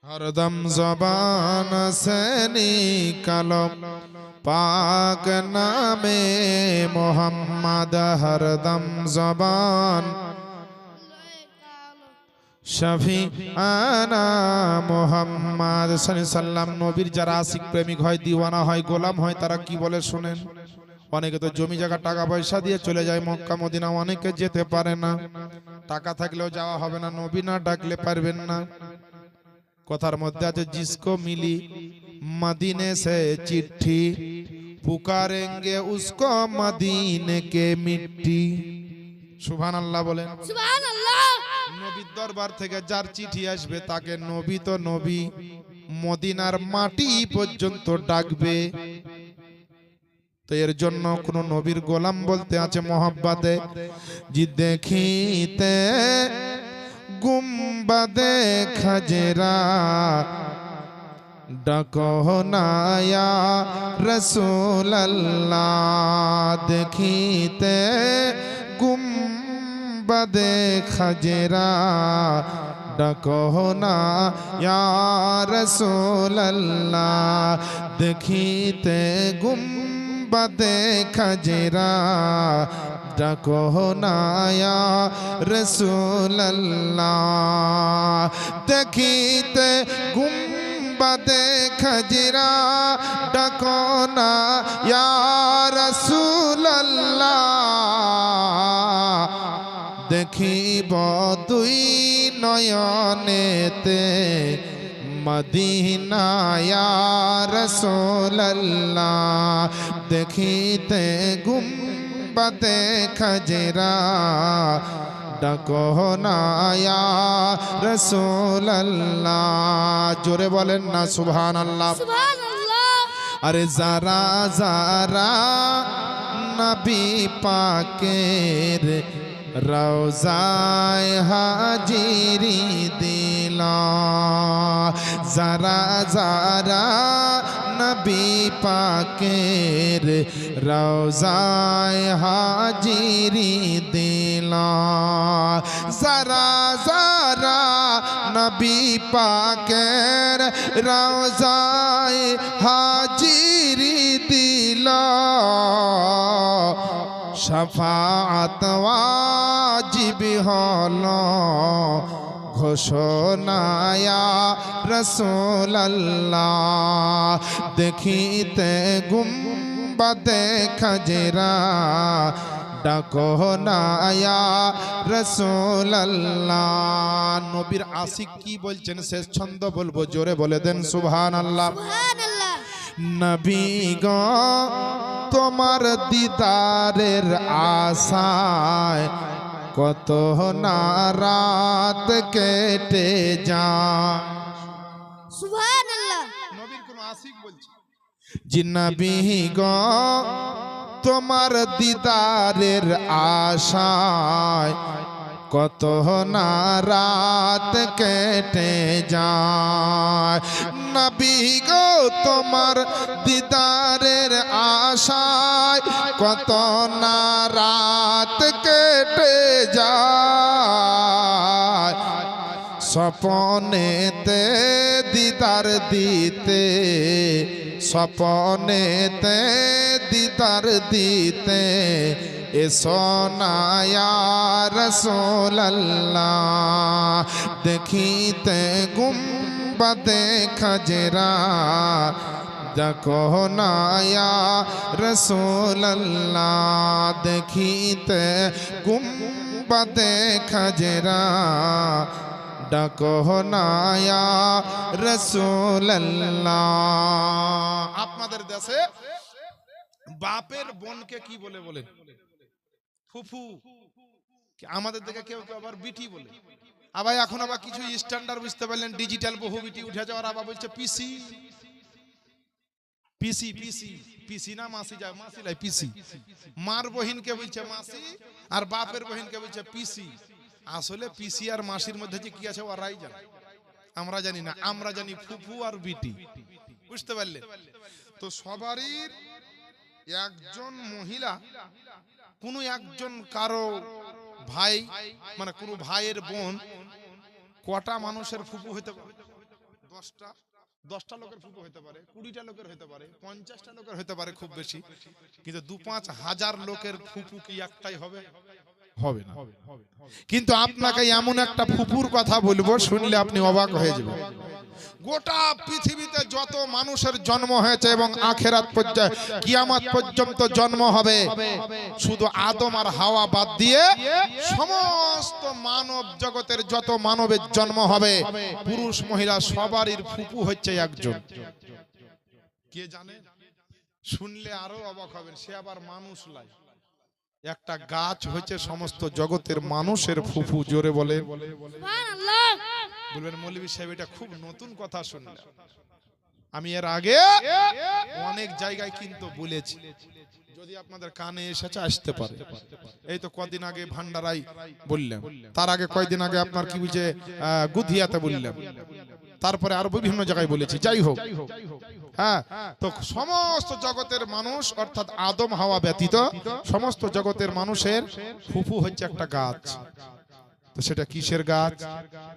हरदम ज़बान से निकालो पाक नामे मोहम्मद, हरदम ज़बान शफी आना मोहम्मद सल्लल्लाहु। नबीर যারা আশিক প্রেমিক হয়, দিওয়ানা হয়, গোলাম হয়, তারা কি বলে শুনেন? অনেকে তো জমি জায়গা টাকা পয়সা দিয়ে চলে যায় মক্কা মদিনা, অনেকে যেতে পারে না, টাকা থাকলেও যাওয়া হবে না, নবী না ডাকলে পারবেন না। কথার মধ্যে আছে जिसको मिली मदीने से चिट्ठी पुकारेंगे उसको मदीने के मिट्टी। সুবহানাল্লাহ বলেন। সুবহানাল্লাহ। নবীর দরবার থেকে যার চিঠি আসবে তাকে নবী তো নবী, মদিনার মাটি পর্যন্ত ডাকবে। তো এর জন্য কোন নবীর গোলাম বলতে আছে মোহাব্বতে, জি দেখিতে গুম্বাদে খজরা ডাকো না ইয়া রাসূলুল্লাহ, দেখিতে গুম্বাদে খজরা ডাকো না ইয়া রাসূলুল্লাহ, দেখিতে গুম্বাদে খজরা ডাকো না ইয়া রাসূলুল্লাহ, দেখিতে গুম্বাদে খজরা ডাকো না ইয়া রাসূলুল্লাহ, দেখিব দুই নয়নেতে মদিনা ইয়া রাসূলুল্লাহ, দেখিতে গুম্বাদে খজরা ডাকো না ইয়া রাসূলুল্লাহ। জোরে বলেন না সুবহানাল্লাহ। সুবহানাল্লাহ। আরে যারা যারা নবী পাকের রওজায় হাজিরি দিল, যারা যারা নবী পাকের রওজায় হাজিরি দিল, যারা যারা নবী পাকের রওজায় হাজিরি দিল, শাফাআত ওয়াজিব হলো ঘোষণায়া রাসূলুল্লাহ। দেখিতে গুম্বাদে খাজরা ডাকো না ইয়া রাসূলুল্লাহ। নবীর আশিক কি বলছেন শেষ ছন্দ বলবো, জোরে বলে দেন সুবহানাল্লাহ। সুবহানাল্লাহ। নবী গো তোমার দিদারের আশায় কত না রাত কেটে যায়। সুবহানাল্লাহ। নবীর কোন আশিক বলছে জি নবী গো তোমার দিদারের আশায় কত না রাত কেটে যায়। নবী গো তোমার দিদারের আশায় কত না রাত কেটে যায়। স্বপনেতে দিদার দিতে, স্বপনেতে দিদার দিতে এসো না ইয়া রাসূলুল্লাহ। দেখিতে গুম্বাদে খাজরা দেখো না ইয়া রাসূলুল্লাহ। দেখিতে গুম্বাদে খাজরা ডাকো না ইয়া রাসূলুল্লাহ। আপনাদের দেশে বাপের বোনকে কি বলে বলেন? ফুফু। আমাদের দিকে কেউ কেউ আবার বিটি বলে। আবার এখন আবার কিছু স্ট্যান্ডার্ড বুঝতে পারলেন, ডিজিটাল বহু বিটি উঠে যাওয়ার আবার বলছে পিসি। পিসি পিসি পিসি না মাসি যায়, মাসি লাই পিসি। মার বহিনকে বলছে মাসি আর বাপের বহিনকে বলছে পিসি। আসলে পিসি আর মাসির মধ্যে যে কি আছে ওরাই জানে, আমরা জানি না। আমরা জানি ফুফু আর বিটি, বুঝতে পারলে? তো সবারই একজন মহিলা কোনো একজন কারো ভাই মানে কোনো ভাইয়ের বোন কটা মানুষের ফুফু হতে পারে? 10টা। 10টা লোকের ফুফু হতে পারে, 20টা লোকের হতে পারে, 50টা লোকের হতে পারে খুব বেশি। কিন্তু 2-5 হাজার লোকের ফুফু কি একটাই হবে? হবে না। কিন্তু আপনাকে এমন একটা ফুপুর কথা বলবো, শুনলে আপনি অবাক হয়ে যাবেন। গোটা পৃথিবীতে যত মানুষের জন্ম হয়েছে এবং আখেরাত পর্যন্ত কিয়ামত পর্যন্ত জন্ম হবে, শুধু আদম আর হাওয়া বাদ দিয়ে সমস্ত মানব জগতের যত মানবের জন্ম হবে, পুরুষ মহিলা সবারই ফুপু হচ্ছে একজন। কে জানে? শুনলে আরো অবাক হবেন। সে আবার মানুষ লাই। একটা গাছ হচ্ছে সমস্ত জগতের মানুষের ফুফু। জোরে বলে সুবহানাল্লাহ। বলবেন মৌলভী সাহেব এটা খুব নতুন কথা শুনলেন। আমি এর আগে অনেক জায়গায় কিন্তু বলেছি, যদি আপনাদের কানে এসেছে আসতে পারে। এই তো কদিন আগে ভান্ডারাই বললাম, তার আগে কয়েকদিন আগে আপনার কি বলছে গুধিয়াতে বললাম, তারপরে আরো বিভিন্ন জায়গায় বলেছি। যাই হোক, হ্যাঁ, তো সমস্ত জগতের মানুষ অর্থাৎ আদম হাওয়া ব্যতীত সমস্ত জগতের মানুষের ফুফু হচ্ছে একটা গাছ। তো সেটা কিসের গাছ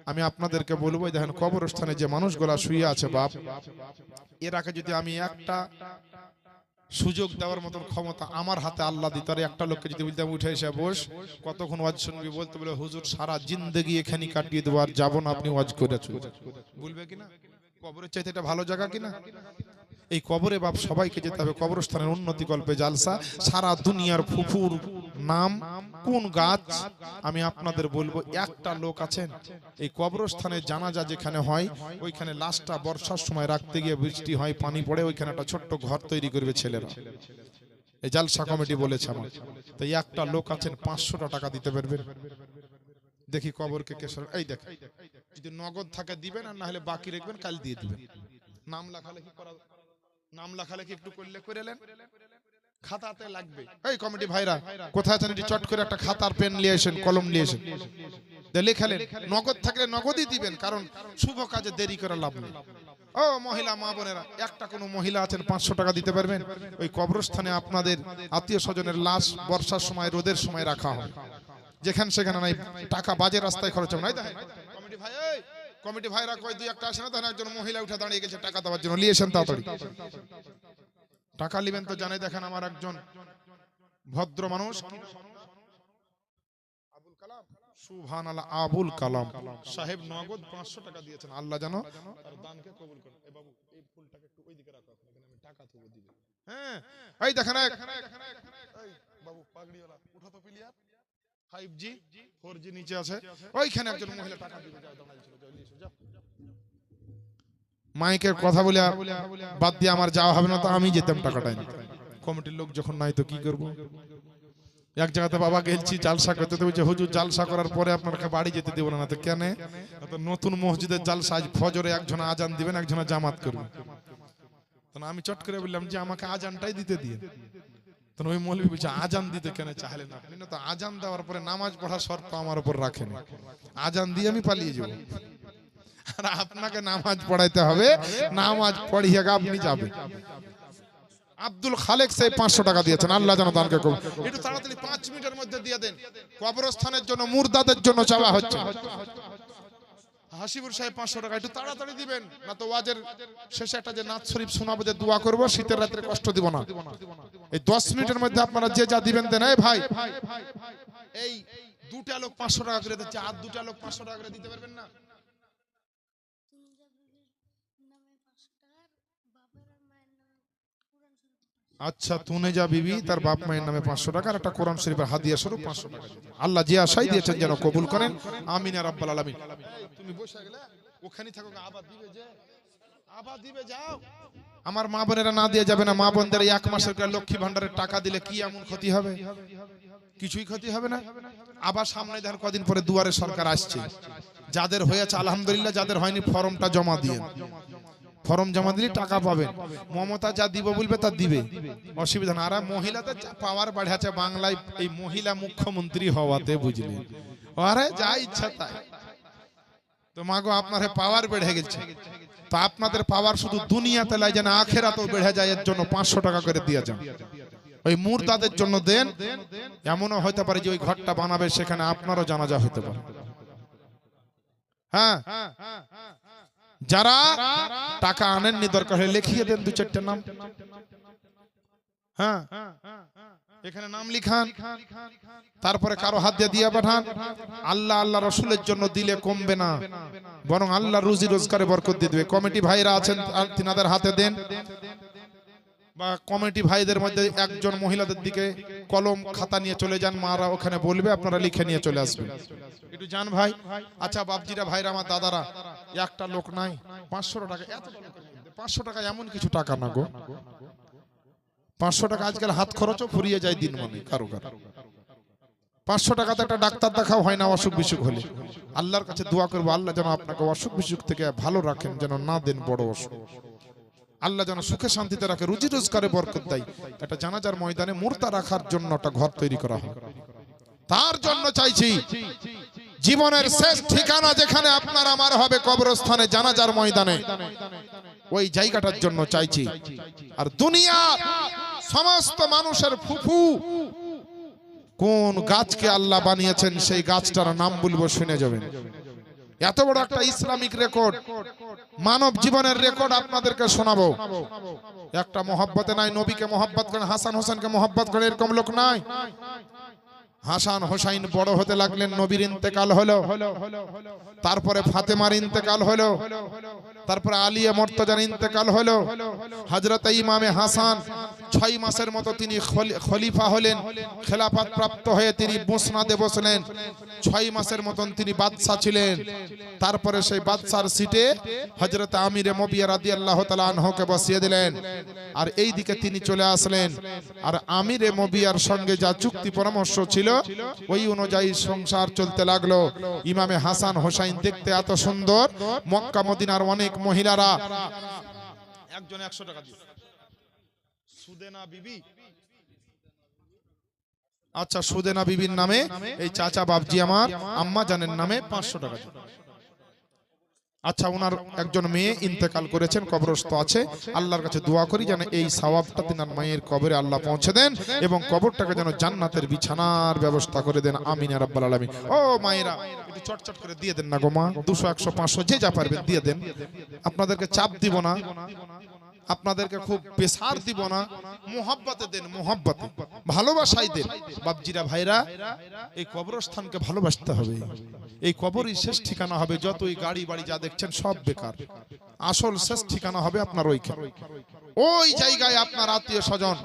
আমি আপনাদেরকে বলবো। দেখেন কবরস্থানে যে মানুষগুলা শুয়ে আছে বাপ, এর আগে যদি আমি একটা সুযোগ দেওয়ার মতন ক্ষমতা আমার হাতে আল্লাহ দিত, আর একটা লোককে যদি বলতাম উঠে এসে বস, কতক্ষণ ওয়াজ শুনবি, বলতে বলে হুজুর সারা জিন্দেগি এখানে কাটিয়ে দেবো, আর যাবো না, আপনি ওয়াজ করে বলবে কিনা? কবরের চাইতে এটা ভালো জায়গা কিনা? এই কবরে বাপ সবাইকে যেতে হবে। কবরস্থানের উন্নতি কল্পে জালসা। সারা দুনিয়ার ফুফুর নাম কোন গাছ আমি আপনাদের বলবো। একটা লোক আছেন এই কবরস্থানে জানাজা যেখানে হয়, ওইখানে লাশটা বর্ষার সময় রাখতে গিয়ে বৃষ্টি হয়, পানি পড়ে, ওইখানে একটা ছোট্ট ঘর তৈরি করবে ছেলেরা। এই জালসা কমিটি বলেছে আমার। তো একটা লোক আছেন 500টা টাকা দিতে পারবেন? দেখি কবরকে কেশর। এই দেখ, যদি নগদ থাকে দিবেন, আর না হলে বাকি রাখবেন, কাল দিয়ে দিবেন। নাম লেখালেখি করা নাম লেখালেখি একটু করলে করে নেন, খাতাতে লাগবে। এই কমিটি ভাইরা কোথায় আছেন, এটি চট করে একটা খাতার পেন নিয়ে আসেন, কলম নিয়ে আসেন, লেখালেন। নগদ থাকলে নগদই দিবেন, কারণ শুভ কাজে দেরি করে লাভ নেই। ও মহিলা মা বোনেরা, একটা কোনো মহিলা আছেন 500 টাকা দিতে পারবেন? ওই কবরস্থানে আপনাদের আত্মীয় স্বজনের লাশ বর্ষার সময় রোদের সময় রাখা হয়, যেখানে সেখানে নাই, টাকা বাজে রাস্তায় খরচ হবে। কমিটি ভাই, এই কমিটি ভাইরা কই দুই একটা আসে না, তখন একজন মহিলা উঠে দাঁড়িয়ে গেছে টাকা দেওয়ার জন্য, নিয়ে এসেন তাড়াতাড়ি। টাকা নেবেন তো জানে, দেখেন আমার একজন ভদ্র মানুষ, আবুল কালাম, সুবহানাল্লাহ, আবুল কালাম সাহেব নগদ 500 টাকা দিয়েছেন। আল্লাহ জানো তার দানকে কবুল করুন। এই বাবু এই ফুলটাকে একটু ওইদিকে রাখো, আপনাকে আমি টাকা দেবো দিবে। হ্যাঁ এই দেখেন, এই বাবু পাগড়িওয়ালা উঠো তো প্লিয়ার, 5G 4G নিচে আছে, ওইখানে একজন মহিলা টাকা দিবে, যাও দাঁড়াইছিল, যাও নিয়ে এসো, যাও। মাইকের কথা বলে বাদ দিয়ে আমার যাওয়া হবে না, তো আমি যেতাম টাকাটা নিতে। কমিটির লোক যখন নাই তো কি করব? এক জায়গাতে বাবা গেলছি জালসা করতে, তো বলছে হুজুর জালসা করার পরে আপনাকে বাড়ি যেতে দেবো না। তো কেন? তো নতুন মসজিদের জালসা, আজ ফজরে একজন আজান দিবেন, একজন জামাত করবেন। তখন আমি চট করে বললাম যে আমাকে আজানটাই দিতে দিয়ে। তখন ওই মৌলবী বলছে আজান দিতে কেন চাইলেন আপনি? না তো আজান দেওয়ার পরে নামাজ পড়ার শর্ত আমার উপর রাখেন, আজান দিয়ে আমি পালিয়ে যাবো, আর আপনাকে নামাজ পড়াইতে হবে, নামাজ পড়িয়ে আপনি যাবেন। আব্দুল খালেক সেই 500 টাকা দিয়েছেন, আল্লাহ যেন দানকে কবুল। একটু তাড়াতাড়ি 5 মিনিটের মধ্যে দিয়ে দেন, কবরস্থানের জন্য মুর্দাদের জন্য চাওয়া হচ্ছে। হাসিবুর সাহেব 500 টাকা একটু তাড়াতাড়ি দিবেন, না তো ওয়াজের শেষে একটা যে নাথ শরীফ শোনাবো, যে দোয়া করবো, শীতের রাত্রে কষ্ট দিব না। এই 10 মিনিটের মধ্যে আপনারা যে যা দিবেন দেন। এই ভাই, এই দুটা লোক 500 টাকা করে দিচ্ছে, আর দুটা লোক 500 টাকা করে দিতে পারবেন না? আচ্ছা, তুনেজা বিবি তার বাপ মায়ের নামে 500 টাকা, আর একটা কোরআন শরীফের হাদিয়া স্বরূপ 500 টাকা। আল্লাহ যে আশাই দিয়েছেন যেন কবুল করেন, আমিন ইয়া রাব্বাল আলামিন। তুমি বসে গেলে ওখানেই থাকো, আবার দিবে যে, আবার দিবে, যাও। আমার মা বোনেরা না দিয়ে যাবে না। মা বোনদের 1 মাসের করে লক্ষ্মী ভান্ডারের টাকা দিলে কি এমন ক্ষতি হবে? কিছুই ক্ষতি হবে না। আবার সামনে দেখেন কদিন পরে দুয়ারে সরকার আসছে, যাদের হয়েছে আলহামদুলিল্লাহ, যাদের হয়নি ফর্মটা জমা দিয়ে, ফর্ম জমা দিলে টাকা পাবেন। মমতা যা দিব বলবে তা দিবে, অসুবিধা না। আর মহিলাদের যা পাওয়ার বাড়াচ্ছে বাংলায়, এই মহিলা মুখ্যমন্ত্রী হওয়াতে, বুঝলি, আরে যা ইচ্ছা তাই। তো মাগো আপনার পাওয়ার বেড়ে গেছে, তো আপনাদের পাওয়ার শুধু দুনিয়াতে লাই যেন আখেরাতেও বেড়ে যায়, এর জন্য 500 টাকা করে দিয়ে যান। ওই মুর্দাদের জন্য দেন। এমনও হতে পারে যে ওই ঘরটা বানাবে, সেখানে আপনারও জানাজা হতে পারে। হ্যাঁ, যারা টাকা আনেননি দরকার হলে লিখিয়ে দেন 2-4টা নাম। হ্যাঁ, এখানে নাম লিখান, তারপরে কারো হাত দিয়ে দিয়ে পাঠান। আল্লাহ আল্লাহ রসুলের জন্য দিলে কমবে না, বরং আল্লাহ রুজি রোজগারে বরকত দিয়ে দেবে। কমিটি ভাইরা আছেন, তিনাদের হাতে দেন, বা কমিটি ভাইদের মধ্যে একজন মহিলাদের দিকে কলম খাতা নিয়ে চলে যান, মারা ওখানে বলবে, আপনারা লিখে নিয়ে চলে আসবেন। একটু যান ভাই। আচ্ছা বাপজিরা, ভাইরা, আমার দাদারা, একটা লোক নাই 500 টাকা, এত 500 টাকা এমন কিছু টাকা না গো। 500 টাকা আজকাল হাত খরচও ফুরিয়ে যায় দিন, মানে কারো কারো 500 টাকাতে একটা ডাক্তার দেখাও হয় না অসুখ বিসুখ হলে। আল্লাহর কাছে দোয়া করবো, আল্লাহ যেন আপনাকে অসুখ বিসুখ থেকে ভালো রাখেন, যেন না দেন বড় অসুখ। আল্লাহ যেন সুখে শান্তিতে রাখে, রুজি রোজগারে বরকত দেয়। একটা জানাজার ময়দানে মুর্দা রাখার জন্য একটা ঘর তৈরি করা হয়। তার জন্য চাইছি জীবনের শেষ ঠিকানা যেখানে আপনার আমার হবে, কবরস্থানে, জানাজার ময়দানে, ওই জায়গাটার জন্য চাইছি। আর দুনিয়ার সমস্ত মানুষের ফুফু কোন গাছকে আল্লাহ বানিয়েছেন, সেই গাছটার নাম বলবো, শুনে যাবেন। এত বড় একটা ইসলামিক রেকর্ড, মানব জীবনের রেকর্ড আপনাদেরকে শোনাবো। একটা মহব্বতে নাই, নবীকে মহব্বত করেন, হাসান হোসেনকে মহব্বত করেন, এরকম লোক নাই। হাসান হোসাইন বড় হতে লাগলেন, নবীর ইন্তেকাল হলো, তারপরে ফাতেমার ইন্তেকাল হলো, তারপরে আলিয়া মুর্তজার ইন্তেকাল হলো। হযরত ইমামে হাসান 6 মাসের মতো তিনি খলিফা হলেন, খেলাফত প্রাপ্ত হয়ে তিনি মুসনাদে বসলেন। 6 মাসের মতন তিনি বাদশা ছিলেন। তারপরে সেই বাদশার সিটে হযরত আমিরে মুবিয়া রাদিয়াল্লাহু তাআলা আনহুকে বসিয়ে দিলেন, আর এই দিকে তিনি চলে আসলেন। আর আমিরে মুবিয়ার সঙ্গে যা চুক্তি পরামর্শ ছিল, ওই অনুযায়ী সংসার চলতে লাগলো। ইমামে হাসান হোসাইন দেখতে এত সুন্দর, মক্কা মদিনার অনেক মহিলারা, একজন 100 টাকা দিয়ে সুদেনা বিবি, আচ্ছা সুদেনা বিবির নামে এই চাচা বাবজি আমার আম্মা জানের নামে 500 টাকা। আচ্ছা ওনার একজন মেয়ে ইন্তেকাল করেছেন, কবরস্থ আছে, আল্লাহর কাছে দোয়া করি যেন এই সওয়াবটা তিনার মায়ের কবরে আল্লাহ পৌঁছে দেন এবং কবরটাকে যেন জান্নাতের বিছানার ব্যবস্থা করে দেন, আমিন ইয়া রাব্বাল আলামিন। ও মায়েরা একটু চটচট করে দিয়ে দেন না গো মা, 200 100 500 যে যা পারবেন দিয়ে দেন, আপনাদেরকে চাপ দিব না, আপনাদেরকে খুব পেশার দিব না, মোহাব্বতে দেন, মোহাব্বতে ভালোবাসাই দেন। বাপজিরা ভাইরা এই কবরস্থানকে ভালোবাসতে হবে, এই কবরই শেষ ঠিকানা হবে, যতই গাড়ি বাড়ি যা দেখছেন সব বেকার, আসল শেষ ঠিকানা হবে আপনার ওইখানে। ওই জায়গায় আপনার আত্মীয় স্বজন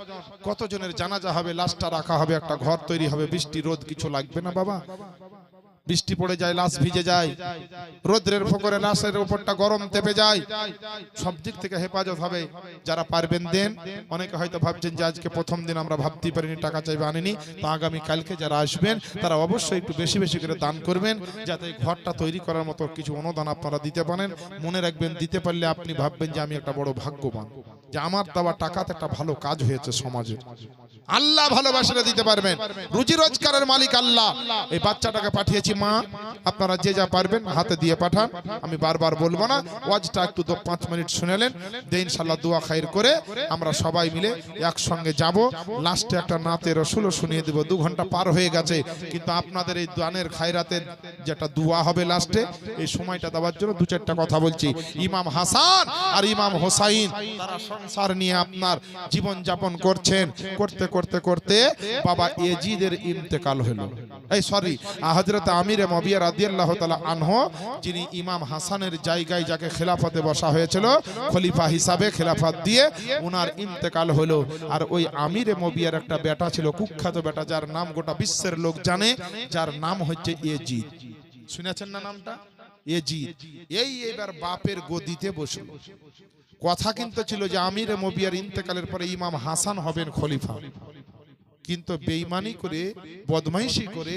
কতজনের জানাজা হবে, লাশটা রাখা হবে, একটা ঘর তৈরি হবে, বৃষ্টি রোদ কিছু লাগবে না বাবা, বৃষ্টি পড়ে যায় লাশ ভিজে যায়, রোদ্রের ফোকরে লাশের উপরটা গরম তেপে যায়, সব দিক থেকে হেফাজত হবে। যারা পারবেন দেন, অনেকে হয়তো ভাবছেন যে আজকে প্রথম দিন আমরা ভাবতেই পারিনি টাকা চাইবে আনিনি, তো আগামী কালকে যারা আসবেন তারা অবশ্যই একটু বেশি বেশি করে দান করবেন, যাতে এই ঘরটা তৈরি করার মতো কিছু অনুদান আপনারা দিতে পারেন। মনে রাখবেন দিতে পারলে আপনি ভাববেন যে আমি একটা বড় ভাগ্যবান, যে আমার দেওয়া টাকাতে একটা ভালো কাজ হয়েছে সমাজে। আল্লাহ ভালোবাসলে দিতে পারবেন, রুজি রোজগারের মালিক আল্লাহ। এই বাচ্চাটাকে পাঠিয়েছি মা, আপনারা যে যা পারবেন হাতে দিয়ে পাঠান, আমি বারবার বলবো না, ওয়াজটা একটু 5 মিনিট শুনেলেন, দে ইনশাআল্লাহ দোয়া খায়ের করে আমরা সবাই মিলে একসঙ্গে যাব, লাস্টে একটা নাতে রসুলও শুনিয়ে দেব। 2 ঘন্টা পার হয়ে গেছে, কিন্তু আপনাদের এই দানের খায়রাতের যেটা দোয়া হবে লাস্টে, এই সময়টা দেওয়ার জন্য 2-4টা কথা বলছি। ইমাম হাসান আর ইমাম হোসাইন তারা সংসার নিয়ে আপনার জীবন যাপন করছেন, করতে করতে করতে বাবা ইয়াজিদের ইন্তেকাল হলো। এই সরি, হযরত আমির মুআবিয়া রাদিয়াল্লাহু তাআলা আনহু, যিনি ইমাম হাসানের জায়গায় যাকে খেলাফতে বসা হয়েছিল, খলিফা হিসাবে খেলাফত দিয়ে ওনার ইন্তেকাল হলো। আর ওই আমির মুআবিয়ার একটা বেটা ছিল, কুখ্যাত বেটা, যার নাম গোটা বিশ্বের লোক জানে, যার নাম হচ্ছে ইয়াজিদ। শুনেছেন না নামটা? ইয়াজিদ এইবার বাপের গদিতে বসল। কথা কিন্তু ছিল যে আমির মুআবিয়ার ইন্তেকালের পরে ইমাম হাসান হবেন খলিফা, কিন্তু বেঈমানি করে, বদমাইশি করে,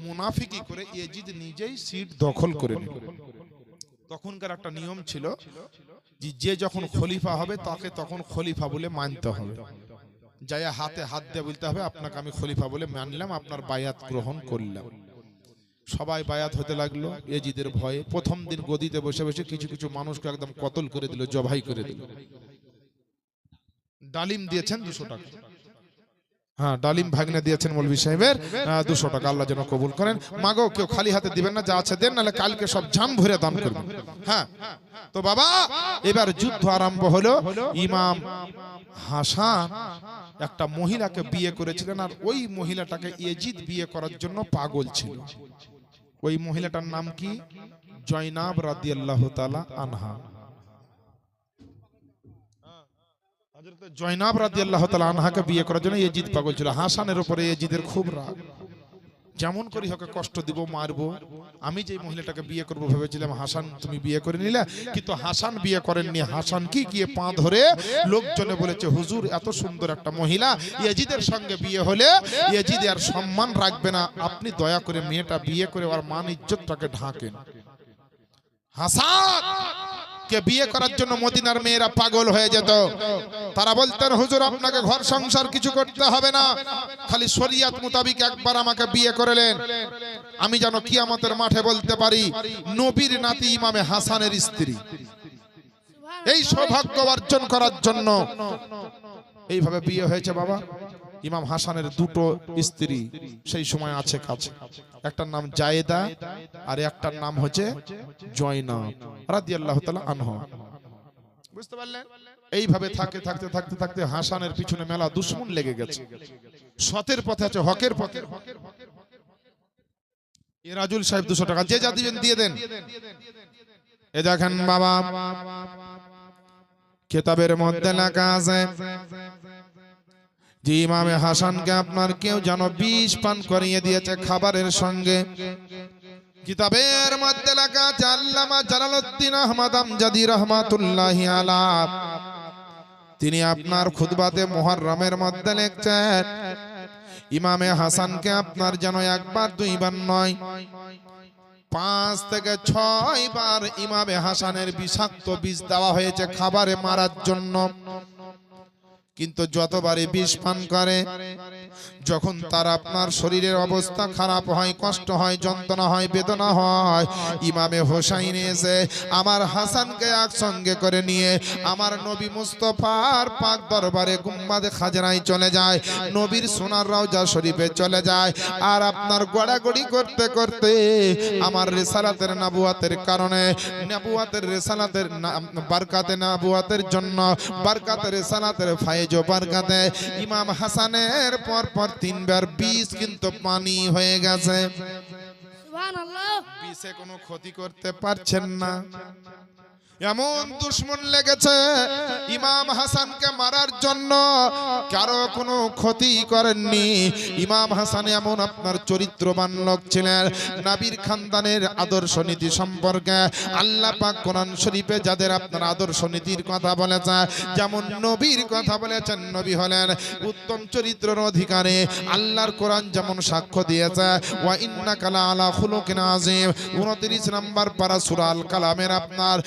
মুনাফিকি করে ইয়াজিদ নিজেই সিট দখল করে নিল। তখনকার একটা নিয়ম ছিল যে যখন খলিফা হবে তাকে তখন খলিফা বলে মানতে হবে, যাইয়া হাতে হাত দিয়ে বলতে হবে আপনাকে আমি খলিফা বলে মানলাম, আপনার বায়াত গ্রহণ করলাম। সবাই বায়াত হতে লাগলো ইয়াজিদের ভয়ে। প্রথম দিন গদিতে বসে বসে কিছু কিছু মানুষকে একদম কতল করে দিল, জবাই করে দিল। ডালিম দিয়েছেন 200 টাকা, হ্যাঁ ডালিম ভাগনে দিয়েছেন মৌলভী সাহেবের 200 টাকা, আল্লাহ যেন কবুল করেন। মাগো কেউ খালি হাতে দিবেন না, যা আছে দেন, নাহলে কালকে সব জাম ভরে দান করবেন। হ্যাঁ তো বাবা এবার যুদ্ধ আরম্ভ হলো। ইমাম হাসান একটা মহিলাকে বিয়ে করেছিলেন, আর ওই মহিলাটাকে ইয়াজিদ বিয়ে করার জন্য পাগল ছিল। ওই মহিলাটার নাম কি? জয়নাব রাদিয়াল্লাহু তাআলা আনহা। জয়নাব রাদিয়াল্লাহু তাআলা আনহাকে বিয়ে করার জন্য ইয়াজিদ পাগল ছিল। হাসানের উপরে ইয়াজিদের খুব রাগ, যেমন করি হোক কষ্ট দিব, মারবো। আমি যে মহিলাটাকে বিয়ে করবো ভেবেছিলাম, হাসান তুমি বিয়ে করে নিলে, কিন্তু হাসান বিয়ে করেননি। হাসান কি গিয়ে পা ধরে লোকজনে বলেছে হুজুর এত সুন্দর একটা মহিলা ইয়াজিদের সঙ্গে বিয়ে হলে ইয়াজিদ আর সম্মান রাখবে না, আপনি দয়া করে মেয়েটা বিয়ে করে ওর মান ইজ্জতটাকে ঢাকেন। হাসান কে বিয়ে করার জন্য মদিনার মেয়েরা পাগল হয়ে যেত। তারা বলতেন হুজুর আপনাকে ঘর সংসার কিছু করতে হবে না, খালি শরিয়ত মোতাবেক একবার আমাকে বিয়ে করলেন, আমি যেন কিয়ামতের মাঠে বলতে পারি নবীর নাতি ইমামে হাসানের স্ত্রী। এই সৌভাগ্য অর্জন করার জন্য এইভাবে বিয়ে হয়েছে বাবা। ইমাম হাসানের 2টো স্ত্রী সেই সময় আছে কাছে, একটার নাম জায়েদা আর একটার নাম হচ্ছে জয়নাব রাদিয়াল্লাহু তাআলা আনহা। বুঝতে পারলেন? এইভাবে থাকতে থাকতে থাকতে থাকতে হাসানের পিছনে মেলা দুশমন লেগে গেছে। সতের পথে আছে, হকের পথে। এ রাজুল সাহেব 200 টাকা, যে যা দিবেন দিয়ে দেন। এ দেখেন বাবা কিতাবের মধ্যে লেখা আছে যে ইমামে হাসানকে আপনার কেউ যেন বিষ পান করিয়ে দিয়েছে খাবারের সঙ্গে। কিতাবের মধ্যে লেখা আছে আল্লামা জালালউদ্দিন আহমদ আমজাদি রাহমাতুল্লাহি আলাইহি, তিনি আপনার খুতবাতে মুহররমের মধ্যে লিখছেন ইমামে হাসানকে আপনার যেন একবার দুইবার নয় 5 থেকে 6 বার ইমামে হাসানের বিষাক্ত বিষ দেওয়া হয়েছে খাবারে মারার জন্য। কিন্তু যতবারই বিষ পান করে, যখন তার আপনার শরীরের অবস্থা খারাপ হয়, কষ্ট হয়, যন্ত্রণা হয়, বেদনা হয়, ইমামে হোসাইন এসে আমার হাসানকে একসঙ্গে করে নিয়ে আমার নবী মুস্তফার পাক দরবারে গুম্বাদে খাজরায় চলে যায়, নবীর সোনার রওজা শরীফে চলে যায়। আর আপনার গড়াগড়ি করতে করতে আমার রিসালাতের নবুয়াতের কারণে, নবুয়াতের রিসালাতের বারকাতে, নবুয়াতের জন্য বারকাতে রিসালাতের ফায়েজ ও বারকাতে ইমাম হাসানের পর পর 3 বার বিষ কিন্তু পানি হয়ে গেছে। সুবহানাল্লাহ। বিষে কোনো ক্ষতি করতে পারছেন না। এমন দুশ্মন লেগেছে ইমাম হাসানকে মারার জন্য, কারো কোনো ক্ষতি করেননি। ইমাম হাসান এমন আপনার চরিত্রবান লোক ছিলেন। নবীর খানদানের আদর্শ নীতি সম্পর্কে আল্লাহ পাক কোরআন শরীফে যাদের আপনার আদর্শ নীতির কথা বলেছে, যেমন নবীর কথা বলেছেন, নবী হলেন উত্তম চরিত্রের অধিকারী। আল্লাহর কোরআন যেমন সাক্ষ্য দিয়েছে, ওয়া ইন্নাকা লা আলা খুলুকিন আযীম, 29 নম্বর পারা সূরা আল কালামের আপনার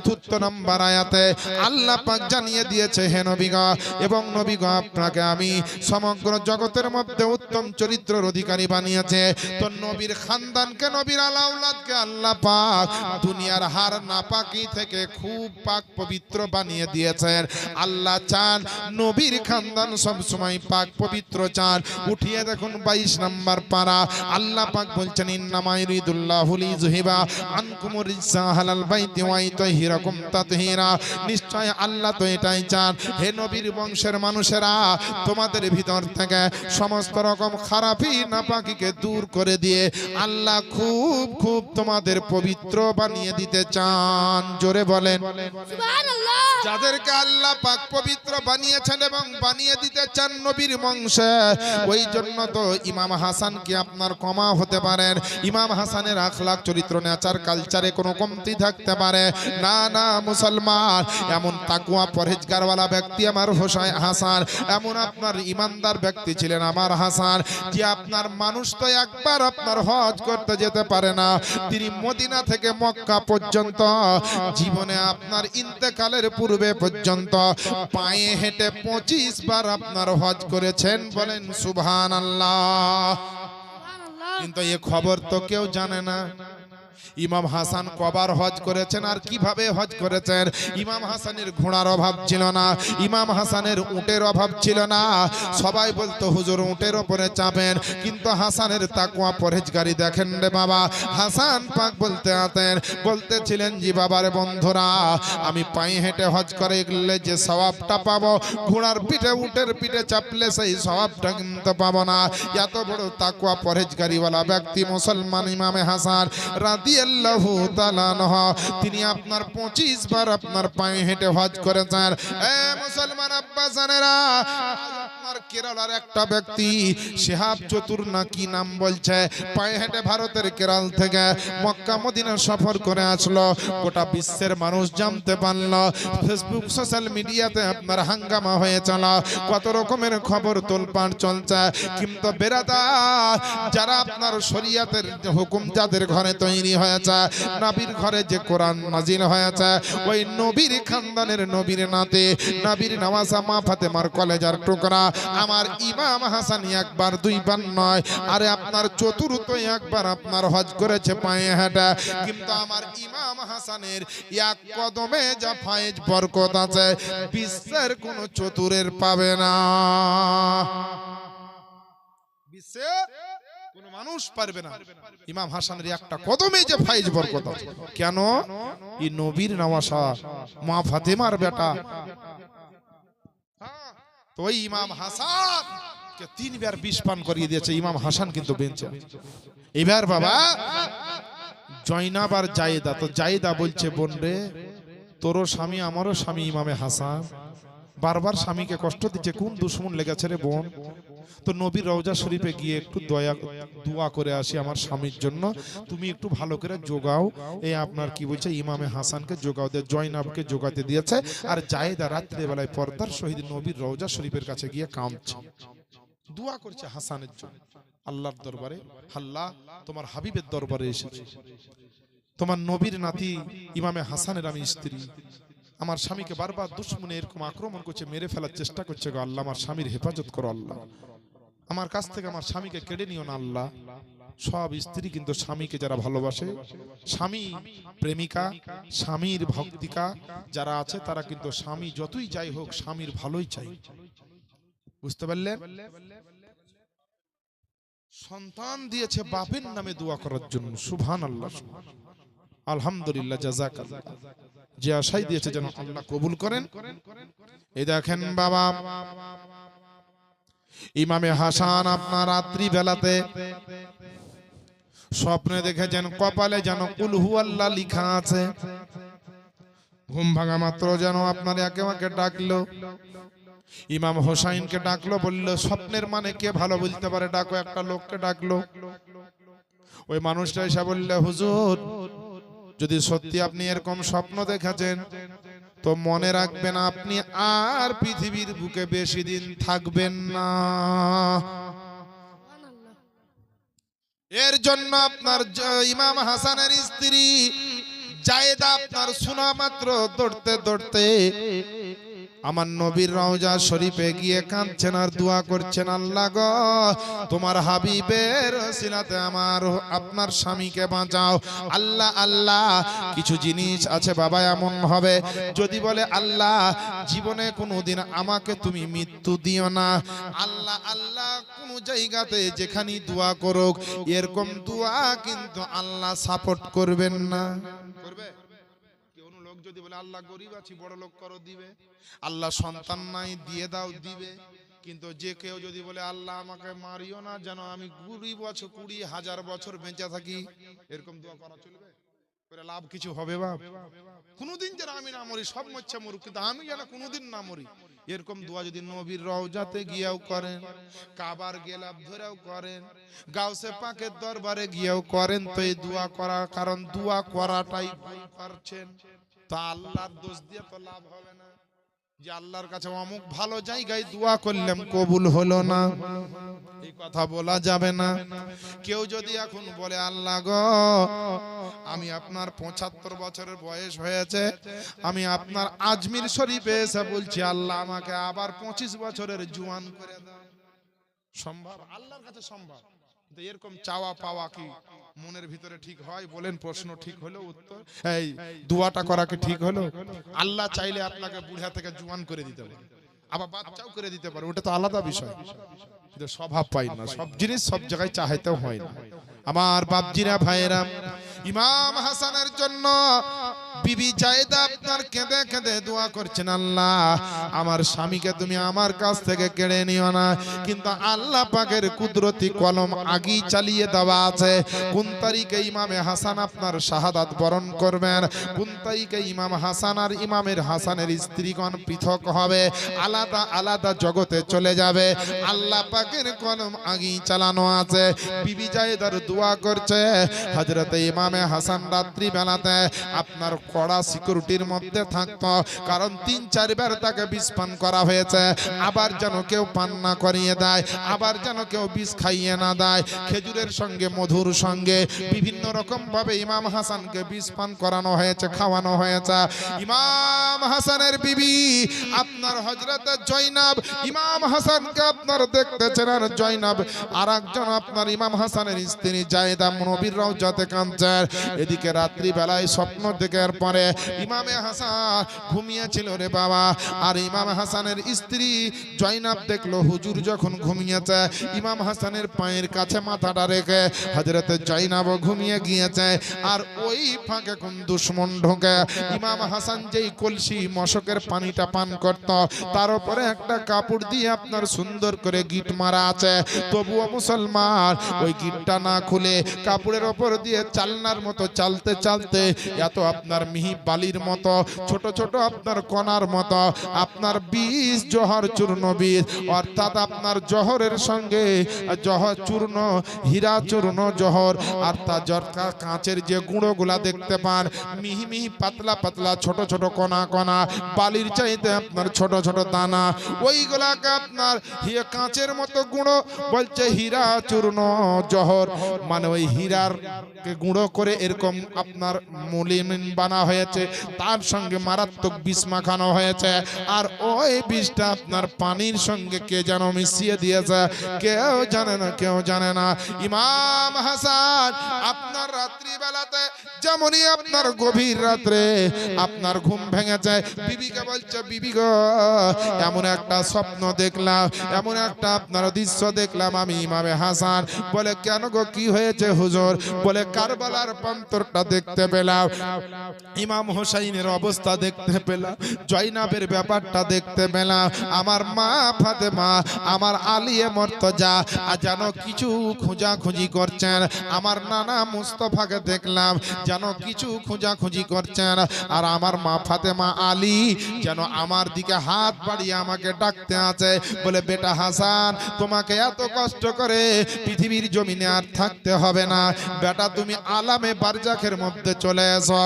4 নম্বর আয়াতে আল্লাহ পাক জানিয়ে দিয়েছে, হে নবীগণ এবং নবীগণ, আপনাকে আমি সমগ্র জগতের মধ্যে উত্তম চরিত্রের অধিকারী বানিয়েছে। তো নবীর খানদানকে, নবীর আলাউলাদকে আল্লাহ পাক দুনিয়ার হার নাপাকি থেকে খুব পাক পবিত্র বানিয়ে দিয়েছেন। আল্লাহ চান নবীর খানদান সব সময় পাক পবিত্র চান। উঠিয়ে দেখুন 22 নম্বর পারা, আল্লাহ পাক বলছেন, ইন্নামা ইরিদুল্লাহু লিযুহিবা আনকুমুর রিজসা আহলাল বাইতি ওয়া ইতাহিরাকুম তাতহীরা। নিশ্চয় আল্লাহ তো এটাই চান, হে নবীর বংশের মানুষেরা, তোমাদের ভিতর থেকে সমস্ত রকম খারাপি নাপাকিকে দূর করে দিয়ে আল্লাহ খুব খুব তোমাদের পবিত্র বানিয়ে দিতে চান। জোরে বলেন সুবহানাল্লাহ। যাদেরকে আল্লাহ পাক পবিত্র বানিয়েছেন এবং বানিয়ে দিতে চান নবীর বংশে, ওই জন্য তো ইমাম হাসানকে আপনার কমা হতে পারেন। ইমাম হাসানের আখলাক, চরিত্র, নেচার, কালচারে কোনো কমতি থাকতে পারে না। না মুসলমান, এমন তাকওয়া পরহেজগারওয়ালা ব্যক্তি আমার হাসান, এমন আপনার ইমানদার ব্যক্তি ছিলেন আমার হাসান, যে আপনার মানুষ তো একবার আপনার হজ করতে যেতে পারে না, তিনি মদিনা থেকে মক্কা পর্যন্ত জীবনে আপনার ইন্তেকালের পূর্বে পর্যন্ত পায়ে হেঁটে 25 বার আপনার হজ করেছেন। বলেন সুবহানাল্লাহ। সুবহানাল্লাহ। কিন্তু এ খবর তো কেউ জানে না। ইমাম হাসান কবার হজ করেছেন আর কিভাবে হজ করেছেন। ইমাম হাসানের ঘোড়ার অভাব ছিল না, ইমাম হাসানের উটের অভাব ছিল না। সবাই বলতো হুজুর উটের উপরে চাপেন, কিন্তু হাসানের তাকওয়া পরহেজগারি দেখেন রে বাবা। হাসান পাক বলতেছিলেন, জি বাবার বন্ধুরা, আমি পায়ে হেঁটে হজ করে গেলে যে সওয়াবটা পাবো, ঘোড়ার পিঠে উটের পিঠে চাপলে সেই সওয়াবটা কিন্তু পাবো না। এত বড় তাকওয়া পরহেজগারিওয়ালা ব্যক্তি মুসলমান ইমামে হাসান রাদিয়াল্লাহু তাআলা আনহু, তিনি আপনার 25 বার আপনার পায়ে হেঁটে হজ করেছেন। এ মুসলমান আব্বা জানেরা, আপনার কেরালার একটা ব্যক্তি শিহাব চতুর না কি নাম বলছে, পায়ে হেঁটে ভারতের কেরাল থেকে মক্কা মদিনা সফর করে আসলো। গোটা বিশ্বের মানুষ জানতে পারলো, ফেসবুক সোশ্যাল মিডিয়াতে আপনার হাঙ্গামা হয়ে চলা, কত রকমের খবর তোলপাড় চলছে। কিন্তু বেরাদার, যারা আপনার শরীয়তের হুকুম যাদের ঘরে তৈরি হয়েছে, নবীর ঘরে যে কোরআন নাজিল হয়েছে, ওই নবীর খানদানের নবীর নাতে, নবীর নওয়াজা মা ফাতেমার কলেজার টুকরা আমার ইমাম হাসান একবার 2 বার নয়, আরে আপনার চতুর্থ একবার আপনার হজ করেছে পায়ে হেঁটে। কিন্তু আমার ইমাম হাসানের এক কদমে যা ফায়েজ বরকত আছে, বিশ্বের কোন চতুরের পাবে না, বিশ্বে কোন মানুষ পারবে না। ইমাম হাসানের একটা কদমে যে ফায়েজ বরকত আছে, কেন? এই নবীর নওয়াসা মা ফাতেমার বেটা। তো ওই ইমাম হাসান কে 3 বার বিষ পান করিয়ে দিয়েছে। ইমাম হাসান কিন্তু বেঁচে। এবার বাবা জয়নাব আর জায়েদা, তো জায়েদা বলছে, বোন রে, তোরও স্বামী আমারও স্বামী ইমামে হাসান, বারবার স্বামীকে কষ্ট দিচ্ছে, কোন দুশ্মন লেগেছে রে বোন? তো নবীর রওজা শরীফে গিয়ে একটু দোয়া করে আসি আমার স্বামীর জন্য, তুমি একটু ভালো করে যোগাও। এই আপনার কি বলছে, ইমামে হাসানকে যোগাও দে, জয়নাবকে যোগাতে দিয়েছে। আর জায়েদা রাত্রে বেলায় পর্দার সহিত নবীর রওজা শরীফের কাছে গিয়ে কাঁদছে, দোয়া করছে হাসানের জন্য। আল্লাহর দরবারে, আল্লাহ তোমার হাবিবের দরবারে এসেছে, তোমার নবীর নাতি ইমামে হাসানের আমি স্ত্রী, আমার স্বামীকে বারবার দুশ্মনে এরকম আক্রমণ করছে, মেরে ফেলার চেষ্টা করছে গো আল্লাহ, আমার স্বামীর হেফাজত করো আল্লাহ, আমার কাছ থেকে আমার স্বামীকে কেড়ে নিও না আল্লাহ। সব স্ত্রী কিন্তু স্বামীকে যারা ভালোবাসে, স্বামী প্রেমিকা, স্বামীর ভক্তিকা যারা আছে, তারা কিন্তু স্বামী যতই যাই হোক স্বামীর ভালোই চাই। বুঝতে পারলেন? সন্তান দিয়েছে বাপের নামে দোয়া করার জন্য, সুবহানাল্লাহ, আলহামদুলিল্লাহ, জাযাকাল্লাহ। যে আশাই দিয়েছে যেন আল্লাহ কবুল করেন। এই দেখেন বাবা, ইমামে হাসান আপনার রাত্রি বেলাতে স্বপ্নে দেখেছেন কপালে যেন কুল হুয়াল্লাহ লিখা আছে। ঘুম ভাঙা মাত্র যেন আপনার একে একে ডাকলো, ইমাম হোসাইনকে ডাকলো, বললো স্বপ্নের মানে কে ভালো বলতে পারে, ডাকো। একটা লোককে ডাকলো, ওই মানুষটা এসে বললে হুজুর, যদি সত্যি আপনি এরকম স্বপ্ন দেখেছেন তো মনে রাখবেন আপনি আর পৃথিবীর বুকে বেশি দিন থাকবেন না। এর জন্য আপনার ইমাম হাসানের স্ত্রী জায়েদা আপনার শোনা মাত্র দৌড়তে দৌড়তে আমার নবীর রওজা শরীফে গিয়ে কাঁদছেন আর দোয়া করছেন, আল্লাহ গো তোমার হাবিবের ওসিলাতে আমার আপনার স্বামীকে বাঁচাও আল্লাহ। আল্লাহ কিছু জিনিস আছে বাবা এমন হবে, যদি বলে আল্লাহ জীবনে কোনোদিন আমাকে তুমি মৃত্যু দিও না, আল্লাহ আল্লাহ কোন জায়গাতে যেখানে দোয়া করুক এরকম দোয়া কিন্তু আল্লাহ সাপোর্ট করবেন না। করবে? যদি বলে আল্লাহ গরিব আছি বড় লোক করো, দিবে। আল্লাহ সন্তান নাই, দিয়ে দাও, দিবে। কিন্তু যে কেউ যদি বলে আল্লাহ আমাকে মারিও না যেন আমি 20,000 বছর বেঁচে থাকি, এরকম দোয়া করা চলবে? করে লাভ কিছু হবে বাপ? কোনোদিন যেন আমি না মরি, সব মরছে মরুক কিন্তু আমি যেন কোনোদিন না মরি, এরকম দোয়া যদি নবীর রওজাতে গিয়েও করেন, কাবার গেলাপ ধরেও করেন, গাউসে পাকের দরবারে গিয়েও করেন, তো এই দোয়া করা, কারণ দোয়া করাটাই ভুল করছেন, তা আল্লাহর দোষ দিয়ে তো লাভ হবে না যে আল্লাহর কাছে অমুক ভালো জায়গায় দোয়া করলাম কবুল হলো না, এই কথা বলা যাবে না। কেউ যদি এখন বলে আল্লাহ গো আমি আপনার 75 বছরের বয়স হয়েছে, আমি আপনার আজমির শরীফে এসে বলছি আল্লাহ আমাকে আবার 25 বছরের জওয়ান করে দাও, সম্ভব? আল্লাহর কাছে সম্ভব। এরকম চাওয়া পাওয়া কি মনের ভিতরে ঠিক হয়? বলেন, প্রশ্ন ঠিক হলো, উত্তর এই দোয়াটা করা কি ঠিক হলো? আল্লাহ চাইলে আপনাকে বুড়া থেকে জওয়ান করে দিতে পারে, আবার বাচ্চাও করে দিতে পারে, ওটা তো আলাদা বিষয়। কিন্তু স্বভাব পাই না, সব জিনিস সব জায়গায় চাইতেও হয় না। আমার বাপজিরা ভাইয়েরা, ইমাম হাসানের জন্য বিবি জায়েদা আপনার কেঁদে কেঁদে দোয়া করছেন, আল্লাহ আমার স্বামীকে তুমি আমার কাছ থেকে কেড়ে নিও না। কিন্তু আল্লাহ পাকের কুদরতি কলম আগেই চালিয়ে দেওয়া আছে, কোন তারিখে ইমামে হাসান আপনার শাহাদাত বরণ করবেন, কোন তারিখে ইমাম হাসান আর ইমামের হাসানের স্ত্রীগণ পৃথক হবে, আলাদা আলাদা জগতে চলে যাবে, আল্লাহ পাকের কলম আগেই চালানো আছে। বিবি জায়েদার দোয়া করছে, হযরতে ইমামে হাসান রাত্রি বেলাতে আপনার কড়া সিকিউরিটির মধ্যে থাকতো, কারণ 3-4 বার তাকে বিষ পান করা হয়েছে, আবার যেন কেউ পান না করিয়ে দেয়, আবার যেন কেউ বিষ খাইয়ে না দেয়। খেজুরের সঙ্গে মধুর সঙ্গে বিভিন্ন রকম ভাবে ইমাম হাসানকে বিষ পান করানো হয়েছে, খাওয়ানো হয়েছে। ইমাম হাসানের বিবি আপনার হযরত জয়নাব ইমাম হাসানকে আপনার দেখতেছেন, আর জয়নাব আর একজন আপনার ইমাম হাসানের স্ত্রী জায়েদা নবীর রওজাতে কাঁদছেন। এদিকে রাত্রি বেলায় স্বপ্ন দেখার পরে ইমামে হাসান ঘুমিয়েছিল রে বাবা, আর ইমাম হাসানের স্ত্রী জয়নাব দেখলো হুজুর যখন ঘুমিয়েছে, ইমাম হাসানের পায়ের কাছে মাথাটা রেখে হযরত জয়নাব ঘুমিয়ে গিয়েছে। আর ওই ফাঁকে কোন দুশমন ঢোকে, ইমাম হাসান যেই কলসি মশকের পানিটা পান করত, তার উপরে একটা কাপড় দিয়ে আপনার সুন্দর করে গিট মারা আছে, তবুও মুসলমান ওই গিটটা না খুলে কাপড়ের ওপর দিয়ে চালনার মতো চালতে চালতে এত আপনার মিহি বালির মতো ছোট ছোট আপনার কণার মতো আপনার বীজ জহর চূর্ণ বীজ, অর্থাৎ আপনার জহরের সঙ্গে জহর চূর্ণ, হীরা চূর্ণ জহর, অর্থাৎ জরকা কাঁচের যে গুঁড়োগুলা দেখতে পান মিহি মিহি পাতলা পাতলা ছোট ছোট কণা কণা, বালির চাইতে আপনার ছোট ছোট দানা, ওইগুলাকে আপনার কাঁচের মতো গুঁড়ো বলছে হীরা চূর্ণ জহর, মানে ওই হীরার গুঁড়ো করে এরকম আপনার মলিন বানা হয়েছে, তার সঙ্গে মারাত্মক বিষ মাখানো হয়েছে, আর ওই বিষটা আপনার পানির সঙ্গে কে যেন মিশিয়ে দিয়েছে, কেউ জানে না, কেউ জানে না। ইমাম হাসান আপনার রাত্রিবেলাতে যেমনই আপনার গভীর রাত্রে আপনার ঘুম ভেঙেছে, বিবিকে বলছে, বিবি গো এমন একটা স্বপ্ন দেখলাম, এমন একটা আপনার দৃশ্য দেখলাম আমি ইমামে হাসান। বলে কেন গো, কি হয়েছে হুজুর? বলে কারবালার প্রান্তরটা দেখতে পেলাম, ইমাম হোসাইনের অবস্থা দেখতে পেলাম, জয়নাবের ব্যাপারটা দেখতে পেলাম, আমার মা ফাতেমা, আমার আলিয়ে মর্তজা যেন কিছু খোঁজাখুঁজি করছেন, আমার নানা মুস্তফাকে দেখলাম যেন কিছু খোঁজাখুঁজি করছেন, আর আমার মা ফাতেমা আলী যেন আমার দিকে হাত বাড়িয়ে আমাকে ডাকতে আছে। বলে বেটা হাসান, তোমাকে এত কষ্ট করে পৃথিবীর জমিনে আর থাকতে হবে না বেটা, তুমি আলামে বারজাখের মধ্যে চলে এসো।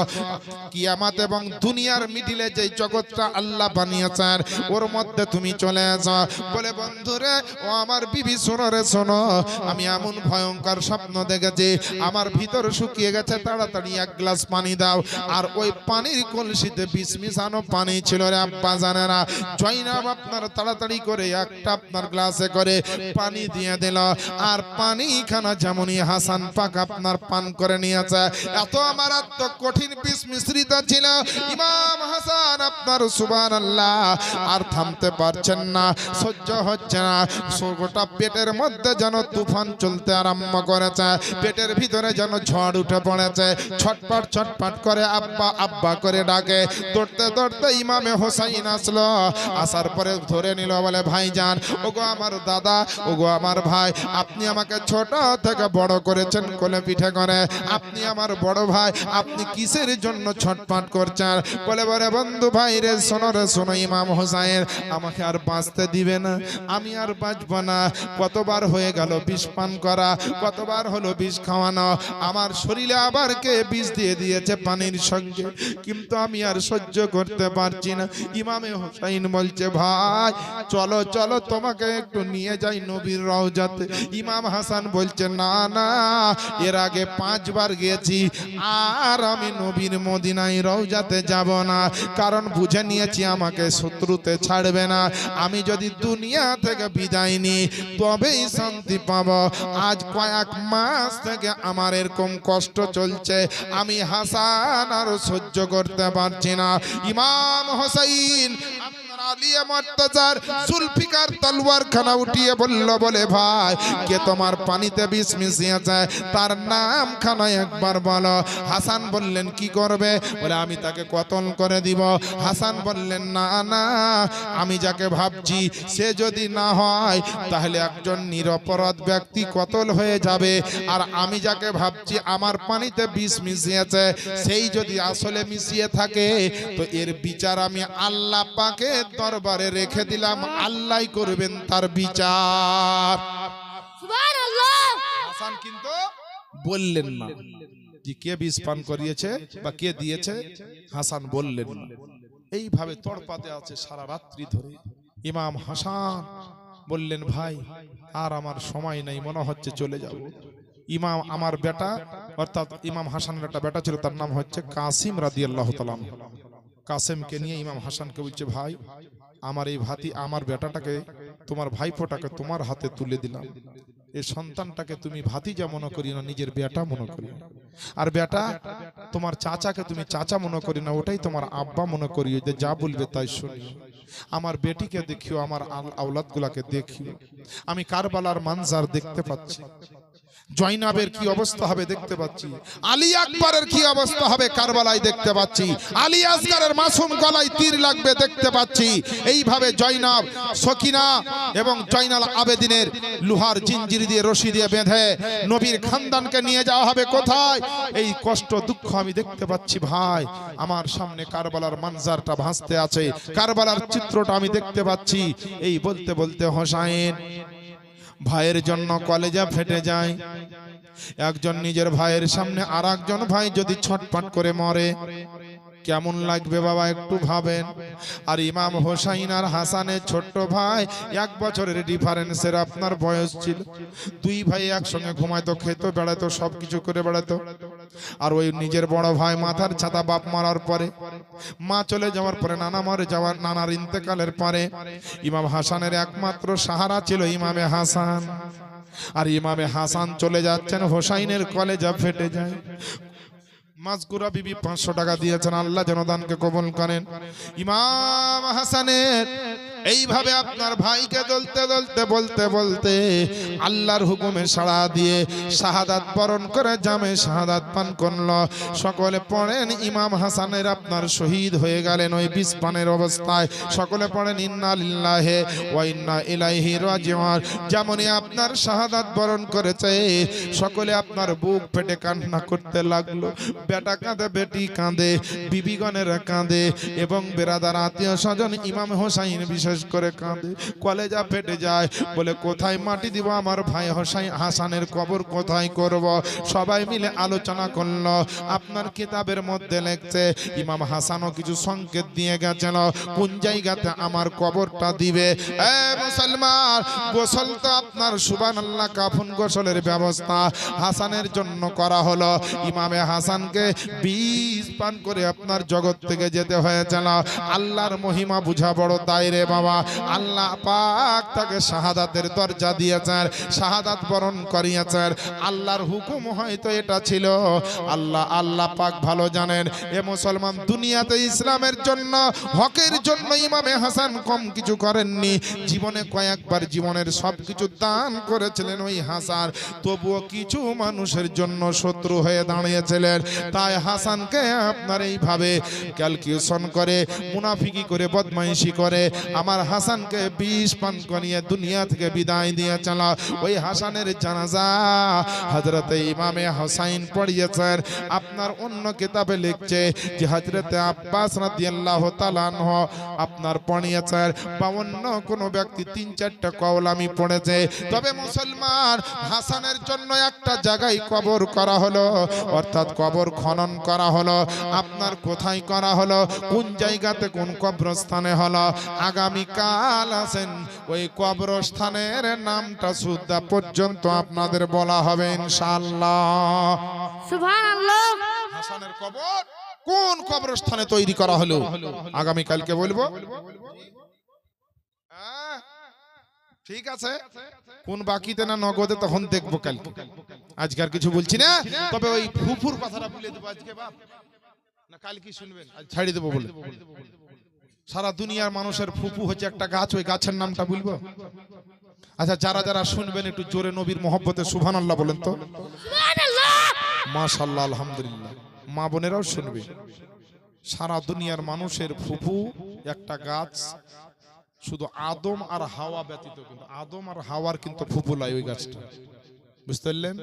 কিয়ামত এবং দুনিয়ার মিডিলে যে জগৎটা আল্লাহ বানিয়েছেন ওর মধ্যে তুমি চলে এসো। বলে বন্ধুরে ও আমার বিবি, শোনো রে শোনো, আমি এমন ভয়ঙ্কর স্বপ্ন দেখেছি, আমার ভিতর শুকিয়ে গেছে, তাড়াতাড়ি এক গ্লাস পানি দাও। আর ওই পানির কলসিতে বিষ মিশানো পানি ছিল রে আব্বা জানেনা। জয়নাব আপনার তাড়াতাড়ি করে একটা আপনার গ্লাসে করে পানি দিয়ে দিল, আর পানি খানা যেমনই হাসান পাক আপনার পান করে নিয়েছে, এত মারাত্মক কঠিন বিষ মিশ্রিত ছিল, ইমাম হাসান আপনার সুবহানাল্লাহ আর থামতে পারছেন না, সহ্য হচ্ছে না, গোটা পেটের মধ্যে যেন তুফান চলতে আরম্ভ করেছে, পেটের ভিতরে যেন ঝড় উঠে পড়েছে, ছটপট ছটপট করে আব্বা আব্বা করে ডাকে। দৌড়তে দৌড়তে ইমামে হোসাইন আসলো, আসার পরে ধরে নিল, বলে ভাইজান, ওগো আমার দাদা, ওগো আমার ভাই, আপনি আমাকে ছোট থেকে বড় করেছেন কোলে পিঠে করে, আপনি আমার বড় ভাই, আপনি কিসের জন্য ছটপট করছেন? বলে বলে বন্ধু ভাই রে, শোনো রে শোনো, ইমাম হোসাইন আমাকে আর বাঁচতে দিবে না, আমি আর বাঁচব না, কতবার হয়ে গেল বিষ পান করা, কতবার হলো বিষ খাওয়ানো, আমার শরীরে আবার কে বিষ দিয়ে দিয়েছে পানির সঙ্গে, কিন্তু আমি আর সহ্য করতে পারছি না। ইমামে হোসাইন বলছে, ভাই চলো চলো, তোমাকে একটু নিয়ে যাই নবীর রওজাতে। ইমাম হাসান বলছে, না না, এর আগে 5 বার গেছি, আর আমি নবীর মদিনায় রওজাতে যাব না, কারণ বুঝে নিয়েছি আমাকে শত্রুতে ছাড়বে না, আমি যদি দুনিয়া থেকে বিদায় নিই তবেই শান্তি পাবো। আজ কয়েক মাস থেকে আমার এরকম কষ্ট চলছে, আমি হাসান আর সহ্য করতে পারছি না। ইমাম হোসাইন আলিয়ে মর্তজার জুলফিকার তলোয়ার খানা উঠিয়ে বলল, বলে ভাই কে তোমার পানিতে বিষ মিশিয়েছে তার নাম খানা একবার বলো। হাসান বললেন, কি করবে? বলে আমি তাকে কতল করে দিব। হাসান বললেন, না না, আমি যাকে ভাবছি সে যদি না হয় তাহলে একজন নিরপরাধ ব্যক্তি কতল হয়ে যাবে, আর আমি যাকে ভাবছি আমার পানিতে বিষ মিশিয়েছে সেই যদি আসলে মিশিয়ে থাকে তো এর বিচার আমি আল্লাহ পাকের দরবারে রেখে দিলাম, আল্লাহই করবেন তার বিচার। সুবহানাল্লাহ। হাসান কিন্তু বললেন না যে কে বিষ পান করিয়েছে বা কে দিয়েছে, হাসান বললেন না। এইভাবে তড়পাতে আছে সারা রাত্রি ধরে। ইমাম হাসান বললেন, ভাই আর আমার সময় নাই, মনে হচ্ছে চলে যাব। ইমাম আমার বেটা, অর্থাৎ ইমাম হাসানের একটা বেটা ছিল, তার নাম হচ্ছে কাসিম রাদিয়াল্লাহু তাআলা। কাসেমকে নিয়ে ইমাম হাসানকে বলছে, ভাই আমার এই ভাতি, আমার বেটাটাকে, তোমার ভাইপোটাকে তোমার হাতে তুলে দিলাম, এই সন্তানটাকে তুমি ভাতিজা মনে করি না, নিজের বেটা মনে করি, আর বেটা তোমার চাচাকে তুমি চাচা মনে করি না, ওটাই তোমার আব্বা মনে করি, যে যা বলবে তাই শুনি। আমার বেটিকে দেখিও, আমার আওলাদ গুলাকে দেখিও। আমি কারবালার মানজার দেখতে পাচ্ছি, জয়নাবের কি অবস্থা হবে দেখতে পাচ্ছি, আলী আকবরের কি অবস্থা হবে কারবালায় দেখতে পাচ্ছি, আলী আসগরের মাসুম গলায় তীর লাগবে দেখতে পাচ্ছি। এইভাবে জয়নাব, সকিনা এবং জয়নাল আবেদিনের লোহার জিঞ্জির দিয়ে রশি দিয়ে বেঁধে নবীর খানদানকে নিয়ে যাওয়া হবে কোথায়, এই কষ্ট দুঃখ আমি দেখতে পাচ্ছি। ভাই আমার সামনে কারবালার মানজারটা ভাসতে আছে, কারবালার চিত্রটা আমি দেখতে পাচ্ছি। এই বলতে বলতে হোসাইন ভাইয়ের জন্য কলেজা ফেটে যায়। একজন নিজের ভাইয়ের সামনে আর একজন ভাই যদি ছটফট করে মরে কেমন লাগবে বাবা, একটু ভাবেন। আর ইমাম হোসাইন আর হাসানের ছোট্ট ভাই 1 বছরের ডিফারেন্সের আপনার বয়স ছিল। 2 ভাই একসঙ্গে ঘুমাইতো, খেতো, বেড়াতো, সবকিছু করে বেড়াতো। আর ওই নিজের বড় ভাই মাথার ছাতা বাপ মারার পরে, মা চলে যাওয়ার পরে, নানা মরে যাওয়ার, নানার ইন্তেকালের পরে ইমাম হাসানের একমাত্র সাহারা ছিল ইমামে হাসান। আর ইমামে হাসান চলে যাচ্ছেন, হোসাইনের কলেজা ফেটে যায়। মাজকুরা বিবি 500 টাকা দিয়েছেন, আল্লাহ যেন দানকে কবুল করেন। ইমাম হাসানের এইভাবে আপনার ভাইকে দলতে দলতে বলতে বলতে আল্লাহর হুকুমে সাড়া দিয়ে শাহাদাত বরণ করে জামে শাহাদাত পান করল। সকলে পড়েন ইমাম হাসানের আপনার শহীদ হয়ে গেলেন ওই বিষপানের অবস্থায়। সকলে পড়েন ইন্না লিল্লাহি ওয়া ইন্না ইলাইহি রাজিউন। যেমনই আপনার শাহাদাত বরণ করেছে, সকলে আপনার বুক ফেটে কান্না করতে লাগলো। বেটা কাঁদে, বেটি কাঁদে, বিবিগণেরা কাঁদে এবং বেরাদার আত্মীয় স্বজন ইমাম হোসাইন বিশেষ করে কাঁদে। কলেজা ফেটে যায়, বলে কোথায় মাটি দিব, আমার ভাই হোসাইন হাসানের কবর কোথায় করব। সবাই মিলে আলোচনা করলো। আপনার কিতাবের মধ্যে লেখছে ইমাম হাসানও কিছু সংকেত দিয়ে গেছিল কোন জায়গাতে আমার কবরটা দিবে। এ মুসলমান, গোসল তো আপনার সুবহানাল্লাহ কাফন গোসলের ব্যবস্থা হাসানের জন্য করা হলো। ইমামে হাসানকে বিষ পান করে আপনার জগৎ থেকে যেতে হয়েছিল। আল্লাহর মহিমা বুঝা বড় দায়রে বাবা। আল্লাহ পাক তাকে শাহাদাতের দরজা দিয়েছেন, শাহাদাত বরণ করিয়েছেন। আল্লাহর হুকুম হয়তো এটা ছিল। আল্লাহ পাক ভালো জানেন। এ মুসলমান, দুনিয়াতে ইসলামের জন্য, হকের জন্য ইমামে হাসান কম কিছু করেননি। জীবনে কয়েকবার জীবনের সবকিছু দান করেছিলেন ওই হাসান, তবুও কিছু মানুষের জন্য শত্রু হয়ে দাঁড়িয়েছিলেন। তাই হাসানকে আপনার এইভাবে ক্যালকুলেশন করে, মুনাফিকি করে, বদমাইশি করে আমার হাসানকে বিষ পান করিয়ে দুনিয়া থেকে বিদায় দিয়ে চলা। ওই হাসানের জানাজা হযরতে ইমামে হোসাইন পড়িয়েছেন। আপনার অন্য কিতাবে লিখছে যে হযরতে আব্বাস রাদিয়াল্লাহু তাআলা আনহু আপনার পড়িয়েছেন, বা অন্য কোনো ব্যক্তি 3-4টা কওলামি পড়েছে। তবে মুসলমান, হাসানের জন্য একটা জায়গায় কবর করা হলো, অর্থাৎ কবর খনন করা হলো। আপনার কোথায় করা হলো, কোন জায়গাতে, কোন কবরস্থানে হলো, আগামী কাল আছেন ওই কবরস্থানের নামটা সুদ্ধা পর্যন্ত আপনাদের বলা হবে ইনশাআল্লাহ। সুবহানাল্লাহ। হাসানের কবর কোন কবরস্থানে তৈরি করা হলো আগামী কালকে বলবো। ঠিক আছে, কোন বাকিতে না নগদে তখন দেখবো কালকে। আজকে আর কিছু বলছি না। তবে ওই ফুফুর কথাটা বলে দেবো আজকে, বাপ না কাল কি শুনবেন, আজ ছাড়িয়ে দেবো বলে। সারা দুনিয়ার মানুষের ফুফু হচ্ছে একটা গাছ, ওই গাছের নামটা বলবো। আচ্ছা, যারা যারা শুনবেন একটু জোরে নবীর মহব্বতে সুবহানাল্লাহ বলেন তো। সুবহানাল্লাহ। মাশাআল্লাহ, আলহামদুলিল্লাহ। মা বোনেরাও শুনবে। সারা দুনিয়ার মানুষের ফুফু একটা গাছ, শুধু আদম আর হাওয়া ব্যতীত। কিন্তু আদম আর হাওয়ার কিন্তু ফুফু লাই ওই গাছটা, বুঝতে পারলেন?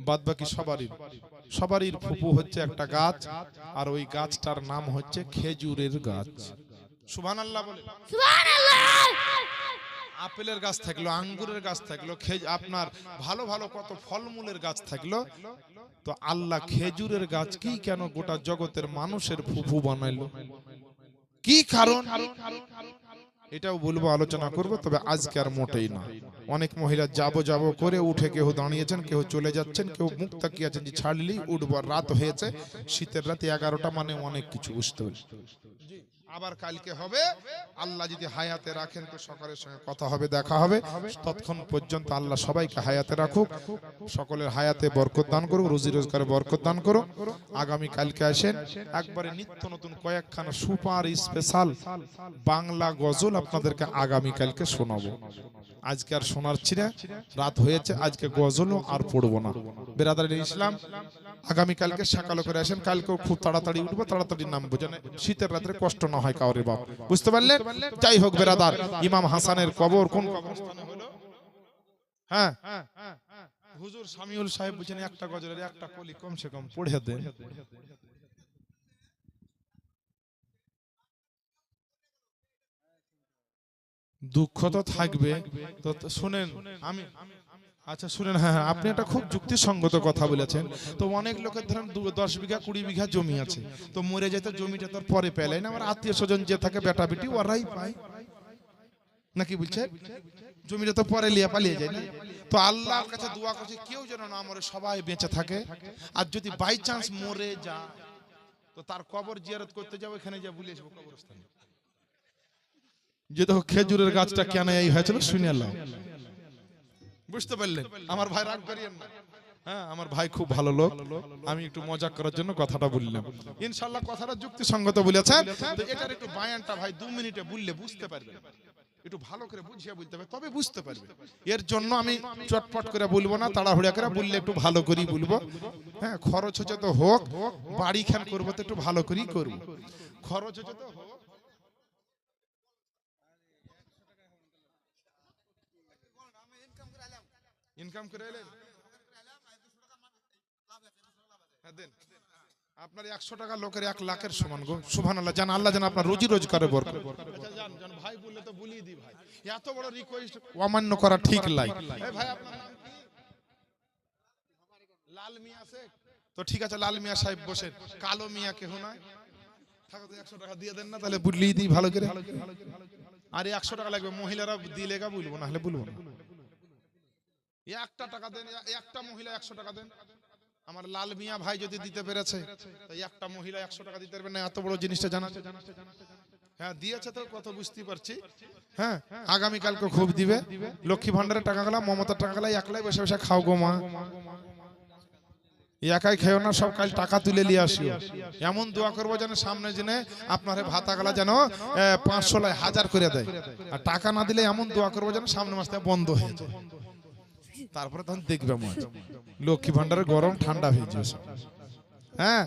বাদ বাকি সবারই ফুফু হচ্ছে একটা গাছ, আর ওই গাছটার নাম হচ্ছে খেজুরের গাছ। সুবহানাল্লাহ বলে। সুবহানাল্লাহ। আপেলের গাছ থাকলো, আঙ্গুরের গাছ থাকলো, আপনার ভালো ভালো কত ফলমূলের গাছ থাকলো, তো আল্লাহ খেজুরের গাছ কি কেন গোটা জগতের মানুষের ফুফু বানাইলো? কি কারণ? এটাও বলবো, আলোচনা করব। তবে আজকে আর মোটেই না। অনেক মহিলা যাবো করে উঠে কেউ দাঁড়িয়েছেন, কেউ চলে যাচ্ছেন, কেউ মুখ তাকিয়ে আছেন যে ছাড়লেই উঠবো। রাত হয়েছে, শীতের রাতে 11টা, মানে অনেক কিছু বুঝতে হবে। আবার কালকে হবে, আল্লাহ যদি হায়াতে রাখেন তো সকলের সঙ্গে কথা হবে, দেখা হবে। ততক্ষণ পর্যন্ত আল্লাহ সবাইকে হায়াতে রাখুক, সকলের হায়াতে বরকত দান করুক, রুজি রোজগারে বরকত দান করুক। আগামী কালকে আসেন, একবারে নিত্য নতুন কয়েকখানা সুপার স্পেশাল বাংলা গজল আপনাদেরকে আগামী কালকে শোনাবো। আজকে আর শোনাচ্ছি না, রাত হয়েছে। আজকে গজলও আর পড়বো না। বেরাদারি ইসলাম, আগামীকালকে সকালে করে আসেন। কালকেও খুব তাড়াতাড়ি উঠবো, তাড়াতাড়ি নামবো, যেন শীতের রাত্রে কষ্ট না হয় কাউরে বাপ, বুঝতে পারলেন? যাই হোক বেরাদার, ইমাম হাসানের কবর কোন কবরস্থানে হলো? হ্যাঁ, হুজুর শামিউল সাহেব বুঝেন, একটা গজলের একটা কলি কমসে কম পড়ে দেন। দুঃখ তো থাকবে, তো শুনেন। আমি আচ্ছা শুনেন, হ্যাঁ, আপনি একটা খুব যুক্তিসঙ্গত কথা বলেছেন। তো অনেক লোকের ধরেন 10 বিঘা 20 বিঘা জমি আছে, তো মরে যেতে জমিটা তোর পরে পেলে না, আমার আত্মীয় স্বজন যে থাকে বেটা বেটি ওরাই পায়, নাকি বলছে? জমিটা তো পরে লিয়ে পালিয়ে যায় না। তো আল্লাহর কাছে দোয়া করছি কেউ যেন না মরে, সবাই বেঁচে থাকে। আর যদি বাই চান্স মরে যায় তো তার কবর জিয়ারত করতে যাবো, এখানে যা ভুলে আসবো কবরস্থানে। যে দেখো খেজুরের গাছটা কেন এই হয়েছিল শুনে এলাম, বুঝতে পারলেন? আমার ভাই রাগ করিয়েন না, হ্যাঁ আমার ভাই খুব ভালো লোক, আমি একটু মজা করার জন্য কথাটা বললাম। ইনশাআল্লাহ কথাটা যুক্তিসঙ্গত বলেছেন। তো এটার একটু বায়ানটা ভাই 2 মিনিটে বললে বুঝতে পারবেন, একটু ভালো করে বুঝিয়ে বলতে হবে তবে বুঝতে পারবে। এর জন্য আমি চটপট করে বলবো না, তাড়াহুড়া করে বললে একটু ভালো করেই বলবো। হ্যাঁ খরচ হচ্ছে তো হোক, বাড়ি খান করবো তো একটু ভালো করেই করবো, খরচ হচ্ছে তো হোক। ইনকাম করে এলেন, হ্যাঁ দেন। আপনার 100 টাকা লোকের 1 লাখের সমান গো, সুবহানাল্লাহ। জান আল্লাহ যেন আপনার রুজি রোজগারে বরকত। আচ্ছা জান জান ভাই বললে তো বলিয়ে দি ভাই, এত বড় রিকোয়েস্ট অমান্য করা ঠিক লাই। এই ভাই আপনার নাম কি? লাল মিয়া আছে তো ঠিক আছে, লাল মিয়া সাহেব বসেন। কালো মিয়া কেহ নাই, থাকো তো 100 টাকা দিয়ে দেন না, তাহলে বুঝলিয়ে দিই ভালো করে। আরে 100 টাকা লাগবে, মহিলারা দিলে গা বলবো, না হলে বলবো না। একটা টাকা দেন, একটা মহিলা 100 টাকা দেন। আমার লাল মিয়া ভাই যদি দিতে পেরেছে, তাই একটা মহিলা 100 টাকা দিতে পারবে না, এত বড় জিনিসটা জানা। হ্যাঁ দিয়েছে তো কত বুঝতে পারছি। হ্যাঁ আগামী কালকে খুব দিবে, লক্ষ্মী ভান্ডারের টাকা গেলা, মমতার টাকা গেলা, একলাই বসে বসে খাও গো মা। একাই খেও না, সব কাল টাকা তুলে নিয়ে আসিও। এমন দোয়া করবো যেন সামনে জেনে আপনার ভাতা গেলা যেন 500 লাই 1000 করে দেয়। আর টাকা না দিলে এমন দোয়া করবো যেন সামনে মাস থেকে বন্ধ হয়ে যায়। তারপরে তখন দেখবে মজ, লক্ষ্মী ভান্ডারের গরম ঠান্ডা হয়ে যাবে। হ্যাঁ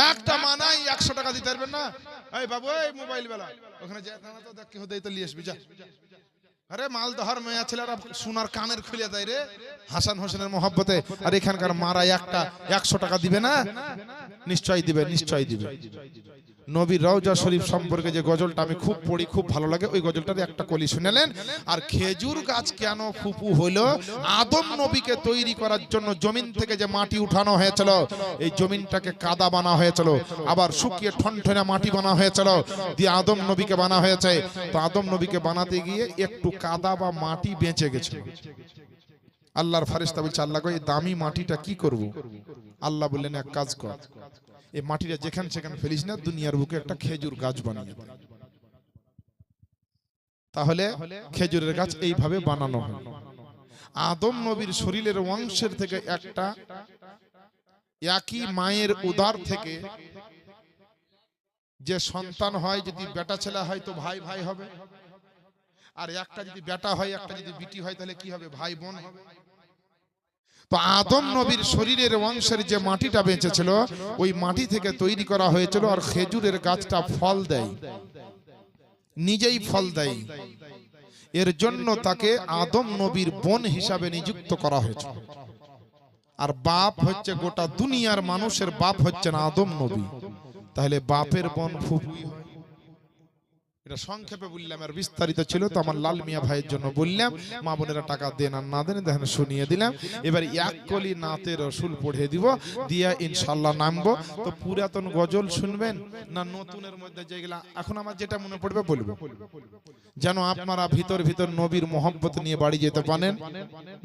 একটা মানাই 100 টাকা দিতে পারবেন না। এই বাবু এই মোবাইল বেলা ওখানে যা না তো দেখ কি হতেই তো নিয়ে আসবি যা। আরে মালদহর মেয়া ছেলেরা সোনার কানের খুলে দেয় রে হাসান হোসেনের মহব্বতে। আর এখানকার মারা একটা 100 টাকা দিবে না? নিশ্চয় দিবে, নিশ্চয় দিবে। নবীর রওজা শরীফ সম্পর্কে যে গজলটা আমি খুব পড়ি, খুব ভালো লাগে, ওই গজলটার একটা কলি শুনেলেন। আর খেজুর গাছ কেন ফুপু হলো? আদম নবীকে তৈরি করার জন্য জমিন থেকে যে মাটি উঠানো হয়েছিল, এই জমিনটাকে কাদা বানা হয়েছিল, আবার শুকিয়ে ঠনঠনে মাটি বানা হয়েছিল, দিয়ে আদম নবীকে বানা হয়েছে। তো আদম নবীকে বানাতে গিয়ে একটু কাদা বা মাটি বেঁচে গেছিল। আল্লাহর ফেরেশতা বলছে, আল্লাহ গো এই দামি মাটিটা কি করব? আল্লাহ বললেন এক কাজ কর, এই মাটিটা যেখানে সেখানে ফেলিস না, দুনিয়ার বুকে একটা খেজুর গাছ বানিয়ে দে। তাহলে খেজুরের গাছ এইভাবে বানানো হয়। আদম নবীর শরীরের অংশের থেকে একটা, একই মায়ের উদর থেকে যে সন্তান হয়, যদি বেটা ছেলে হয় তো ভাই ভাই হবে, আর একটা যদি বেটা হয় একটা যদি বিটি হয় তাহলে কি হবে? ভাই বোন হবে। তো আদম নবীর শরীরের অংশের যে মাটিটা বেঁচেছিল, ওই মাটি থেকে তৈরি করা হয়েছিল। আর খেজুরের গাছটা ফল দেয়, নিজেই ফল দেয়। এর জন্য তাকে আদম নবীর বোন হিসাবে নিযুক্ত করা হয়েছে। আর বাপ হচ্ছে গোটা দুনিয়ার মানুষের বাপ হচ্ছেন আদম নবী। তাহলে বাপের বোন ফুফুই হয়। এটা সংক্ষেপে বললাম, আর বিস্তারিত ছিল তো আমার লাল মিয়া ভাইয়ের জন্য বললাম। মা বোনেরা টাকা দেন আর না দেন দেখেন শুনিয়ে দিলাম। এবার এক কলি নাতে রসুল পড়ে দিব, দিয়া ইনশাল্লাহ নামবো। তো পুরাতন গজল শুনবেন না নতুনের মধ্যে যেগুলা এখন আমার যেটা মনে পড়বে বলবো, যেন আপনারা ভিতর ভিতর নবীর মহব্বত নিয়ে বাড়ি যেতে পারেন,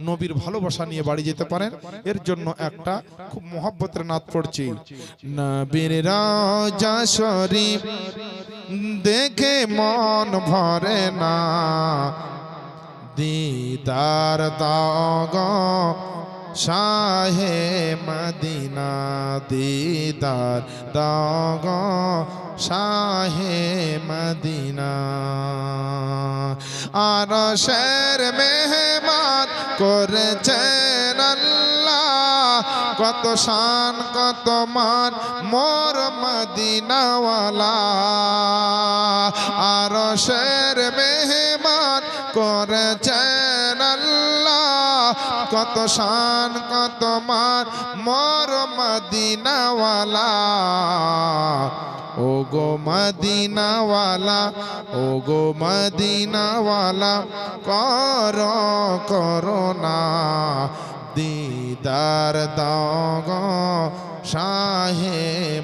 নবীর ভালোবাসা নিয়ে বাড়ি যেতে পারেন। এর জন্য একটা খুব মহব্বতের নাত পড়ছি। নবীর রওজা শরীফ দেখে মন ভরে না, দিদার দাও গো শাহে মদিনা, দিদার দাও গো শাহে মদিনা। আরশের মেহমান করেছেন আল্লাহ, কত শান কত মান মোর মদিনাওয়ালা। আরশের মেহমান করেছেন আল্লাহ, কত শান কত মান মোর মদিনাওয়ালা। ও গো মদিনাওয়ালা, ও গো মদিনাওয়ালা, করো করোনা, দিদার দাও গো শাহে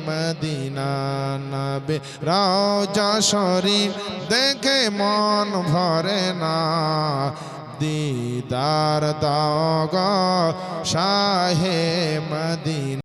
মদিনা। নবী রওজা শরীফ দেখে মন ভরে না, দিদার দাও গো শাহে মদিনা।